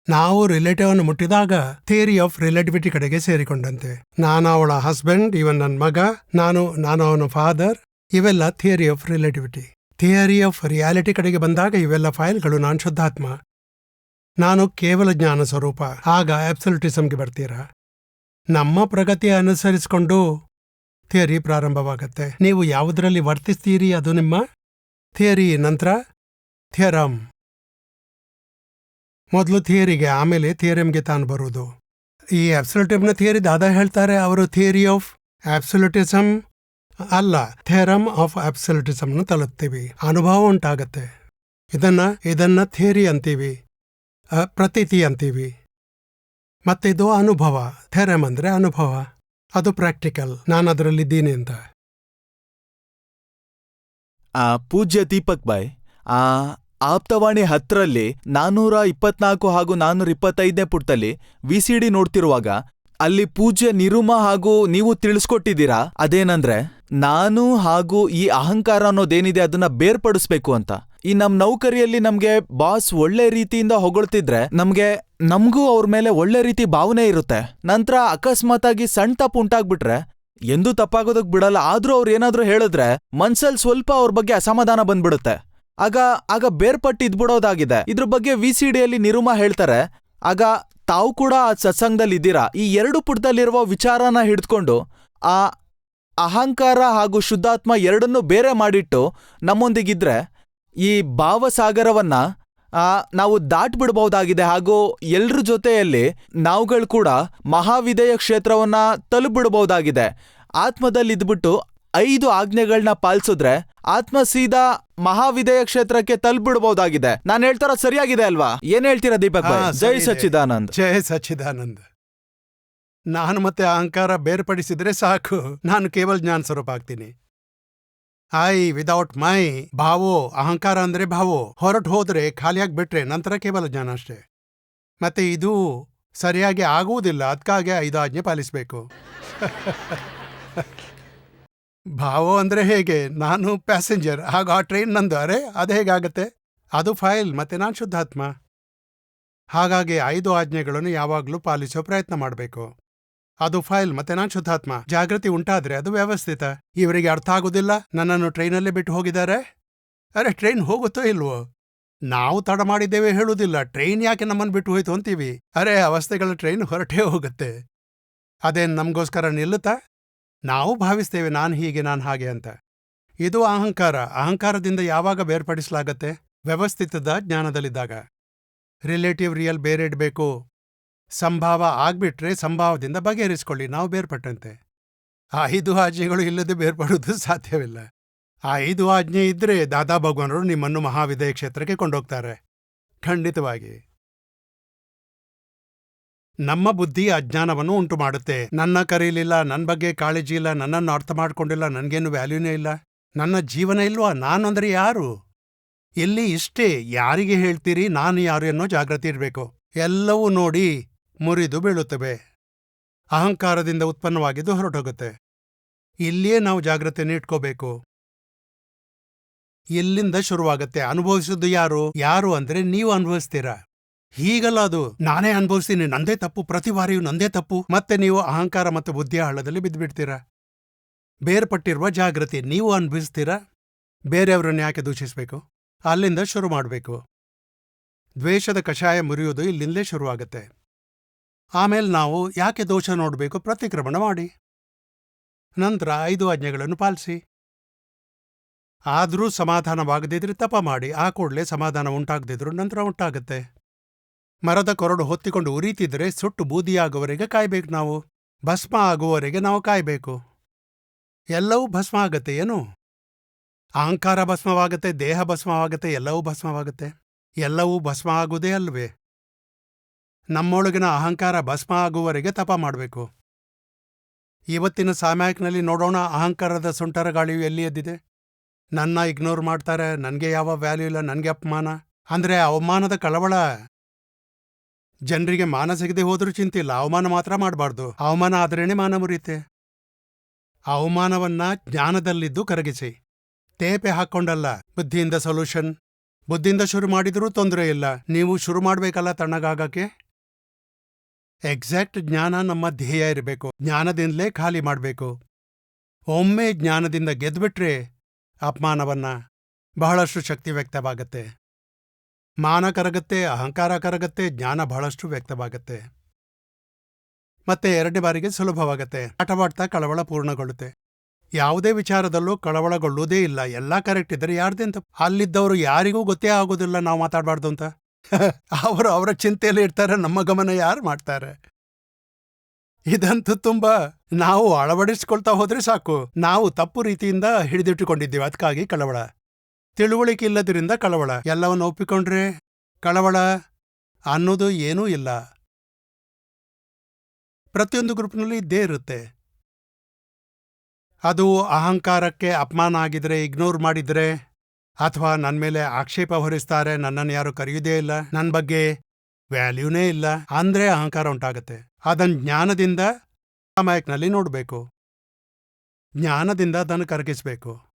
ನಾವು ರಿಲೇಟಿವ್ ಅನ್ನು ಮುಟ್ಟಿದಾಗ ಥಿಯರಿ ಆಫ್ ರಿಲೇಟಿವಿಟಿ ಕಡೆಗೆ ಸೇರಿಕೊಂಡಂತೆ. ನಾನು ಅವಳ ಹಸ್ಬೆಂಡ್, ಇವನ್ ನನ್ನ ಮಗ, ನಾನು ಅವನ ಫಾದರ್, ಇವೆಲ್ಲ theory of relativity. Theory of reality ಕಡೆಗೆ ಬಂದಾಗ ಇವೆಲ್ಲ ಫೈಲ್ಗಳು ನಾನು ಶುದ್ಧಾತ್ಮ, ನಾನು ಕೇವಲ ಜ್ಞಾನ ಸ್ವರೂಪ. ಆಗ ಆಬ್ಸಲ್ಯೂಟಿಸಮ್ಗೆ ಬರ್ತೀರಾ. ನಮ್ಮ ಪ್ರಗತಿ ಅನುಸರಿಸಿಕೊಂಡು ಥಿಯರಿ ಪ್ರಾರಂಭವಾಗತ್ತೆ. ನೀವು ಯಾವುದರಲ್ಲಿ ವರ್ತಿಸ್ತೀರಿ ಅದು ನಿಮ್ಮ ಥಿಯರಿ. ನಂತರ ಥಿಯರಮ್. ಮೊದಲು ಥಿಯರಿಗೆ, ಆಮೇಲೆ ಥಿಯರಮ್ಗೆ ತಾನು ಬರುವುದು. ಈ ಆಬ್ಸಲ್ಯೂಟಿಸಮ್ನ ಥಿಯರಿ ದಾದಾ ಹೇಳ್ತಾರೆ. ಅವರು ಥಿಯರಿ ಆಫ್ ಆಬ್ಸಲ್ಯೂಟಿಸಮ್ ಅಲ್ಲ, ಥೇರಮ್ ಆಫ್ ಅಬ್ಸಲ್ಯೂಟಿಸಮ್ನ ತಲುಪ್ತೀವಿ. ಅನುಭವ ಉಂಟಾಗತ್ತೆ. ಇದನ್ನ ಥಿಯರಿ ಅಂತೀವಿ, ಪ್ರತೀತಿ ಅಂತೀವಿ. ಮತ್ತಿದು ಅನುಭವ. ಥೆರಮ್ ಅಂದ್ರೆ ಅನುಭವ, ಅದು ಪ್ರಾಕ್ಟಿಕಲ್. ನಾನು ಅದರಲ್ಲಿದ್ದೀನಿ ಅಂತ. ಪೂಜ್ಯ ದೀಪಕ್ ಬಾಯ್, ಆಪ್ತವಾಣಿ 10ರಲ್ಲಿ 424 ಹಾಗೂ 425ನೇ ಪುಟದಲ್ಲಿ ವಿಸಿಡಿ ನೋಡ್ತಿರುವಾಗ ಅಲ್ಲಿ ಪೂಜ್ಯ ನಿರುಮಾ ಹಾಗೂ ನೀವು ತಿಳಿಸ್ಕೊಟ್ಟಿದ್ದೀರಾ, ಅದೇನಂದ್ರೆ ನಾನು ಹಾಗೂ ಈ ಅಹಂಕಾರ ಅನ್ನೋದೇನಿದೆ ಅದನ್ನ ಬೇರ್ಪಡಿಸ್ಬೇಕು ಅಂತ. ಈ ನಮ್ ನೌಕರಿಯಲ್ಲಿ ನಮ್ಗೆ ಬಾಸ್ ಒಳ್ಳೆ ರೀತಿಯಿಂದ ಹೊಗಳ್ತಿದ್ರೆ ನಮ್ಗೂ ಅವ್ರ ಮೇಲೆ ಒಳ್ಳೆ ರೀತಿ ಭಾವನೆ ಇರುತ್ತೆ. ನಂತರ ಅಕಸ್ಮಾತ್ ಆಗಿ ಸಣ್ಣ ತಪ್ಪು ಉಂಟಾಗ್ಬಿಟ್ರೆ ಎಂದೂ ತಪ್ಪಾಗೋದಕ್ ಬಿಡಲ್ಲ. ಆದ್ರೂ ಅವ್ರು ಏನಾದ್ರೂ ಹೇಳಿದ್ರೆ ಮನ್ಸಲ್ಲಿ ಸ್ವಲ್ಪ ಅವ್ರ ಬಗ್ಗೆ ಅಸಮಾಧಾನ ಬಂದ್ಬಿಡುತ್ತೆ. ಆಗ ಬೇರ್ಪಟ್ಟಿದ್ಬಿಡೋದಾಗಿದೆ. ಇದ್ರ ಬಗ್ಗೆ ವಿಸಿಡಿಯಲ್ಲಿ ನಿರುಮಾ ಹೇಳ್ತಾರೆ. ಆಗ ತಾವು ಕೂಡ ಆ ಸತ್ಸಂಗದಲ್ಲಿ ಇದ್ದೀರಾ. ಈ 2 ಪುಟದಲ್ಲಿರುವ ವಿಚಾರನ ಹಿಡ್ಕೊಂಡು ಆ ಅಹಂಕಾರ ಹಾಗೂ ಶುದ್ಧಾತ್ಮ ಎರಡನ್ನೂ ಬೇರೆ ಮಾಡಿಟ್ಟು ನಮ್ಮೊಂದಿಗಿದ್ರೆ ಈ ಭಾವಸಾಗರವನ್ನ ನಾವು ದಾಟ್ಬಿಡ್ಬಹುದಾಗಿದೆ. ಹಾಗೂ ಎಲ್ರ ಜೊತೆಯಲ್ಲಿ ನಾವುಗಳು ಕೂಡ ಮಹಾವಿದೇಯ ಕ್ಷೇತ್ರವನ್ನ ತಲುಪಿಬಿಡ್ಬಹುದಾಗಿದೆ. ಆತ್ಮದಲ್ಲಿದ್ಬಿಟ್ಟು 5 ಆಜ್ಞೆಗಳನ್ನ ಪಾಲಿಸಿದ್ರೆ ಆತ್ಮ ಸೀದಾ ಮಹಾವಿದೇಯ ಕ್ಷೇತ್ರಕ್ಕೆ ತಲುಪಿಬಿಡ್ಬಹುದಾಗಿದೆ. ನಾನು ಹೇಳ್ತಾರ ಸರಿಯಾಗಿದೆ ಅಲ್ವಾ? ಏನ್ ಹೇಳ್ತೀರಾ ದೀಪಕ್ ಭಾಯ್? ಜೈ ಸಚ್ಚಿದಾನಂದ್. ಜೈ ಸಚ್ಚಿದಾನಂದ್. ನಾನು ಮತ್ತೆ ಅಹಂಕಾರ ಬೇರ್ಪಡಿಸಿದ್ರೆ ಸಾಕು, ನಾನು ಕೇವಲ ಜ್ಞಾನ ಸ್ವರೂಪ ಆಗ್ತೀನಿ. ವಿದೌಟ್ ಮೈ ಭಾವೋ, ಅಹಂಕಾರ ಅಂದ್ರೆ ಭಾವೋ, ಹೊರಟು ಹೋದ್ರೆ ಖಾಲಿಯಾಗಿ ಬಿಟ್ರೆ ನಂತರ ಕೇವಲ ಜ್ಞಾನ ಅಷ್ಟೇ. ಮತ್ತೆ ಇದು ಸರಿಯಾಗಿ ಆಗುವುದಿಲ್ಲ. ಅದಕ್ಕಾಗಿ 5 ಆಜ್ಞೆ ಪಾಲಿಸಬೇಕು. ಭಾವೋ ಅಂದ್ರೆ ಹೇಗೆ? ನಾನು ಪ್ಯಾಸೆಂಜರ್, ಆಗ ಆ ಟ್ರೈನ್ ನಂದು. ಅದು ಹೇಗಾಗತ್ತೆ? ಅದು ಫೈಲ್, ಮತ್ತೆ ನಾನು ಶುದ್ಧಾತ್ಮ. ಹಾಗಾಗಿ 5 ಆಜ್ಞೆಗಳನ್ನು ಯಾವಾಗಲೂ ಪಾಲಿಸೋ ಪ್ರಯತ್ನ ಮಾಡಬೇಕು. ಅದು ಫೈಲ್, ಮತ್ತೆ ನಾನು ಶುದ್ಧಾತ್ಮ. ಜಾಗೃತಿ ಉಂಟಾದ್ರೆ ಅದು ವ್ಯವಸ್ಥಿತ. ಇವರಿಗೆ ಅರ್ಥ ಆಗೋದಿಲ್ಲ, ನನ್ನನ್ನು ಟ್ರೈನಲ್ಲೇ ಬಿಟ್ಟು ಹೋಗಿದ್ದಾರೆ. ಟ್ರೈನ್ ಹೋಗುತ್ತೋ ಇಲ್ವೋ? ನಾವು ತಡ ಮಾಡಿದ್ದೇವೆ ಹೇಳುವುದಿಲ್ಲ, ಟ್ರೈನ್ ಯಾಕೆ ನಮ್ಮನ್ನು ಬಿಟ್ಟು ಹೋಯ್ತು ಅಂತೀವಿ. ಅವಸ್ಥೆಗಳ ಟ್ರೈನ್ ಹೊರಟೇ ಹೋಗುತ್ತೆ. ಅದೇನು ನಮಗೋಸ್ಕರ ನಿಲ್ಲುತ್ತಾ? ನಾವು ಭಾವಿಸ್ತೇವೆ ನಾನು ಹೀಗೆ, ನಾನು ಹಾಗೆ ಅಂತ. ಇದು ಅಹಂಕಾರ. ಅಹಂಕಾರದಿಂದ ಯಾವಾಗ ಬೇರ್ಪಡಿಸಲಾಗತ್ತೆ? ವ್ಯವಸ್ಥಿತದ ಜ್ಞಾನದಲ್ಲಿದ್ದಾಗ. ರಿಲೇಟಿವ್ ರಿಯಲ್ ಬೇರೆ ಇಡಬೇಕು. ಸಂಭಾವ ಆಗ್ಬಿಟ್ರೆ ಸಂಭಾವದಿಂದ ಬಗೆಹರಿಸ್ಕೊಳ್ಳಿ, ನಾವು ಬೇರ್ಪಟ್ಟಂತೆ. 5 ಆಜ್ಞೆಗಳು ಇಲ್ಲದೆ ಬೇರ್ಪಡುವುದು ಸಾಧ್ಯವಿಲ್ಲ. 5 ಆಜ್ಞೆ ಇದ್ರೆ ದಾದಾ ಭಗವಾನರು ನಿಮ್ಮನ್ನು ಮಹಾವಿದೇಯ ಕ್ಷೇತ್ರಕ್ಕೆ ಕೊಂಡೋಗ್ತಾರೆ, ಖಂಡಿತವಾಗಿ. ನಮ್ಮ ಬುದ್ಧಿ ಅಜ್ಞಾನವನ್ನು ಉಂಟು ಮಾಡುತ್ತೆ. ನನ್ನ ಕರೀಲಿಲ್ಲ, ನನ್ನ ಬಗ್ಗೆ ಕಾಳಜಿ ಇಲ್ಲ, ನನ್ನನ್ನು ಅರ್ಥ ಮಾಡ್ಕೊಂಡಿಲ್ಲ, ನನಗೇನು ವ್ಯಾಲ್ಯೂನೇ ಇಲ್ಲ, ನನ್ನ ಜೀವನ ಇಲ್ವಾ, ನಾನಂದ್ರೆ ಯಾರು? ಇಲ್ಲಿ ಇಷ್ಟೇ. ಯಾರಿಗೆ ಹೇಳ್ತೀರಿ ನಾನು ಯಾರು ಅನ್ನೋ ಜಾಗೃತಿ ಇರಬೇಕು. ಎಲ್ಲವೂ ನೋಡಿ ಮುರಿದು ಬೀಳುತ್ತವೆ. ಅಹಂಕಾರದಿಂದ ಉತ್ಪನ್ನವಾಗಿದ್ದು ಹೊರಟೋಗುತ್ತೆ. ಇಲ್ಲಿಯೇ ನಾವು ಜಾಗೃತಿಯನ್ನು ಇಟ್ಕೋಬೇಕು. ಇಲ್ಲಿಂದ ಶುರುವಾಗತ್ತೆ. ಅನುಭವಿಸೋದು ಯಾರು ಅಂದ್ರೆ ನೀವು ಅನುಭವಿಸ್ತೀರಾ. ಹೀಗಲ್ಲ, ಅದು ನಾನೇ ಅನುಭವಿಸ್ತೀನಿ, ನಂದೇ ತಪ್ಪು, ಪ್ರತಿ ಬಾರಿಯೂ ನಂದೇ ತಪ್ಪು. ಮತ್ತೆ ನೀವು ಅಹಂಕಾರ ಮತ್ತು ಬುದ್ಧಿಯ ಹಳ್ಳದಲ್ಲಿ ಬಿದ್ದುಬಿಡ್ತೀರಾ. ಬೇರ್ಪಟ್ಟಿರುವ ಜಾಗೃತಿ ನೀವು ಅನುಭವಿಸ್ತೀರಾ. ಬೇರೆಯವರನ್ನು ಯಾಕೆ ದೂಷಿಸಬೇಕು? ಅಲ್ಲಿಂದ ಶುರು ಮಾಡಬೇಕು. ದ್ವೇಷದ ಕಷಾಯ ಮುರಿಯುವುದು ಇಲ್ಲಿಂದಲೇ ಶುರುವಾಗತ್ತೆ. ಆಮೇಲೆ ನಾವು ಯಾಕೆ ದೋಷ ನೋಡಬೇಕು? ಪ್ರತಿಕ್ರಮಣ ಮಾಡಿ. ನಂತರ 5 ಆಜ್ಞೆಗಳನ್ನು ಪಾಲಿಸಿ. ಆದರೂ ಸಮಾಧಾನವಾಗದಿದ್ರೆ ತಪ ಮಾಡಿ. ಆ ಕೂಡಲೇ ಸಮಾಧಾನ ಉಂಟಾಗದಿದ್ರು ನಂತರ ಉಂಟಾಗತ್ತೆ. ಮರದ ಕೊರಡು ಹೊತ್ತಿಕೊಂಡು ಉರಿತಿದ್ರೆ ಸುಟ್ಟು ಬೂದಿಯಾಗುವವರೆಗೆ ಕಾಯ್ಬೇಕು ನಾವು. ಭಸ್ಮ ಆಗುವವರೆಗೆ ನಾವು ಕಾಯ್ಬೇಕು. ಎಲ್ಲವೂ ಭಸ್ಮ ಆಗತ್ತೆ ಏನು? ಅಹಂಕಾರ ಭಸ್ಮವಾಗತ್ತೆ, ದೇಹ ಭಸ್ಮವಾಗತ್ತೆ, ಎಲ್ಲವೂ ಭಸ್ಮವಾಗತ್ತೆ. ಎಲ್ಲವೂ ಭಸ್ಮ ಆಗುವುದೇ ಅಲ್ವೇ? ನಮ್ಮೊಳಗಿನ ಅಹಂಕಾರ ಭಸ್ಮ ಆಗುವವರೆಗೆ ತಪ ಮಾಡಬೇಕು. ಇವತ್ತಿನ ಸಾಮ್ಯಾಕ್ನಲ್ಲಿ ನೋಡೋಣ, ಅಹಂಕಾರದ ಸುಂಟರ ಗಾಳಿಯು ಎಲ್ಲಿ ಎದ್ದಿದೆ. ನನ್ನ ಇಗ್ನೋರ್ ಮಾಡ್ತಾರೆ, ನನಗೆ ಯಾವ ವ್ಯಾಲ್ಯೂ ಇಲ್ಲ, ನನಗೆ ಅಪಮಾನ ಅಂದ್ರೆ ಅವಮಾನದ ಕಳವಳ. ಜನರಿಗೆ ಮಾನ ಸಿಗದೆ ಹೋದ್ರೂ ಚಿಂತಿಲ್ಲ, ಅವಮಾನ ಮಾತ್ರ ಮಾಡಬಾರ್ದು. ಅವಮಾನ ಆದ್ರೇನೆ ಮಾನ ಮುರಿಯುತ್ತೆ. ಅವಮಾನವನ್ನ ಜ್ಞಾನದಲ್ಲಿದ್ದು ಕರಗಿಸಿ. ತೇಪೆ ಹಾಕ್ಕೊಂಡಲ್ಲ, ಬುದ್ಧಿಯಿಂದ ಸೊಲ್ಯೂಷನ್. ಬುದ್ಧಿಯಿಂದ ಶುರು ಮಾಡಿದ್ರೂ ತೊಂದರೆ ಇಲ್ಲ, ನೀವು ಶುರು ಮಾಡ್ಬೇಕಲ್ಲ ತಣ್ಣಗಾಗಕ್ಕೆ. ಎಕ್ಸಾಕ್ಟ್ ಜ್ಞಾನ ನಮ್ಮ ಧ್ಯೇಯ ಇರಬೇಕು. ಜ್ಞಾನದಿಂದಲೇ ಖಾಲಿ ಮಾಡಬೇಕು. ಒಮ್ಮೆ ಜ್ಞಾನದಿಂದ ಗೆದ್ಬಿಟ್ರೆ ಅಪಮಾನವನ್ನ ಬಹಳಷ್ಟು ಶಕ್ತಿ ವ್ಯಕ್ತವಾಗತ್ತೆ. ಮಾನ ಕರಗತ್ತೆ, ಅಹಂಕಾರ ಕರಗತ್ತೆ, ಜ್ಞಾನ ಬಹಳಷ್ಟು ವ್ಯಕ್ತವಾಗತ್ತೆ. ಮತ್ತೆ 2ನೇ ಬಾರಿಗೆ ಸುಲಭವಾಗತ್ತೆ. ಆಟವಾಡ್ತಾ ಕಳವಳ ಪೂರ್ಣಗೊಳ್ಳುತ್ತೆ. ಯಾವುದೇ ವಿಚಾರದಲ್ಲೂ ಕಳವಳಗೊಳ್ಳುವುದೇ ಇಲ್ಲ. ಎಲ್ಲ ಕರೆಕ್ಟ್ ಇದ್ರೆ ಯಾರ್ದೆಂತ. ಅಲ್ಲಿದ್ದವರು ಯಾರಿಗೂ ಗೊತ್ತೇ ಆಗೋದಿಲ್ಲ ನಾವು ಮಾತಾಡಬಾರ್ದು ಅಂತ. ಅವರು ಅವರ ಚಿಂತೆಯಲ್ಲಿ ಇರ್ತಾರೆ, ನಮ್ಮ ಗಮನ ಯಾರು ಮಾಡ್ತಾರೆ? ಇದಂತೂ ತುಂಬಾ ನಾವು ಅಳವಡಿಸ್ಕೊಳ್ತಾ ಹೋದ್ರೆ ಸಾಕು. ನಾವು ತಪ್ಪು ರೀತಿಯಿಂದ ಹಿಡಿದಿಟ್ಟುಕೊಂಡಿದ್ದೀವಿ, ಅದಕ್ಕಾಗಿ ಕಳವಳ. ತಿಳುವಳಿಕೆ ಇಲ್ಲದ್ರಿಂದ ಕಳವಳ. ಎಲ್ಲವನ್ನು ಒಪ್ಪಿಕೊಂಡ್ರೆ ಕಳವಳ ಅನ್ನೋದು ಏನೂ ಇಲ್ಲ. ಪ್ರತಿಯೊಂದು ಗ್ರೂಪ್ನಲ್ಲಿ ಇದ್ದೇ ಇರುತ್ತೆ. ಅದು ಅಹಂಕಾರಕ್ಕೆ ಅಪಮಾನ ಆಗಿದ್ರೆ, ಇಗ್ನೋರ್ ಮಾಡಿದ್ರೆ, ಅಥವಾ ನನ್ನ ಮೇಲೆ ಆಕ್ಷೇಪ ಹೊರಿಸ್ತಾರೆ, ನನ್ನನ್ನು ಯಾರು ಕರೆಯುವುದೇ ಇಲ್ಲ, ನನ್ನ ಬಗ್ಗೆ ವ್ಯಾಲ್ಯೂನೇ ಇಲ್ಲ ಅಂದ್ರೆ ಅಹಂಕಾರ ಉಂಟಾಗತ್ತೆ. ಅದನ್ನ ಜ್ಞಾನದಿಂದ ಸಮಯಕ್ನಲ್ಲಿ ನೋಡಬೇಕು, ಜ್ಞಾನದಿಂದ ಅದನ್ನು ಕರಗಿಸ್ಬೇಕು.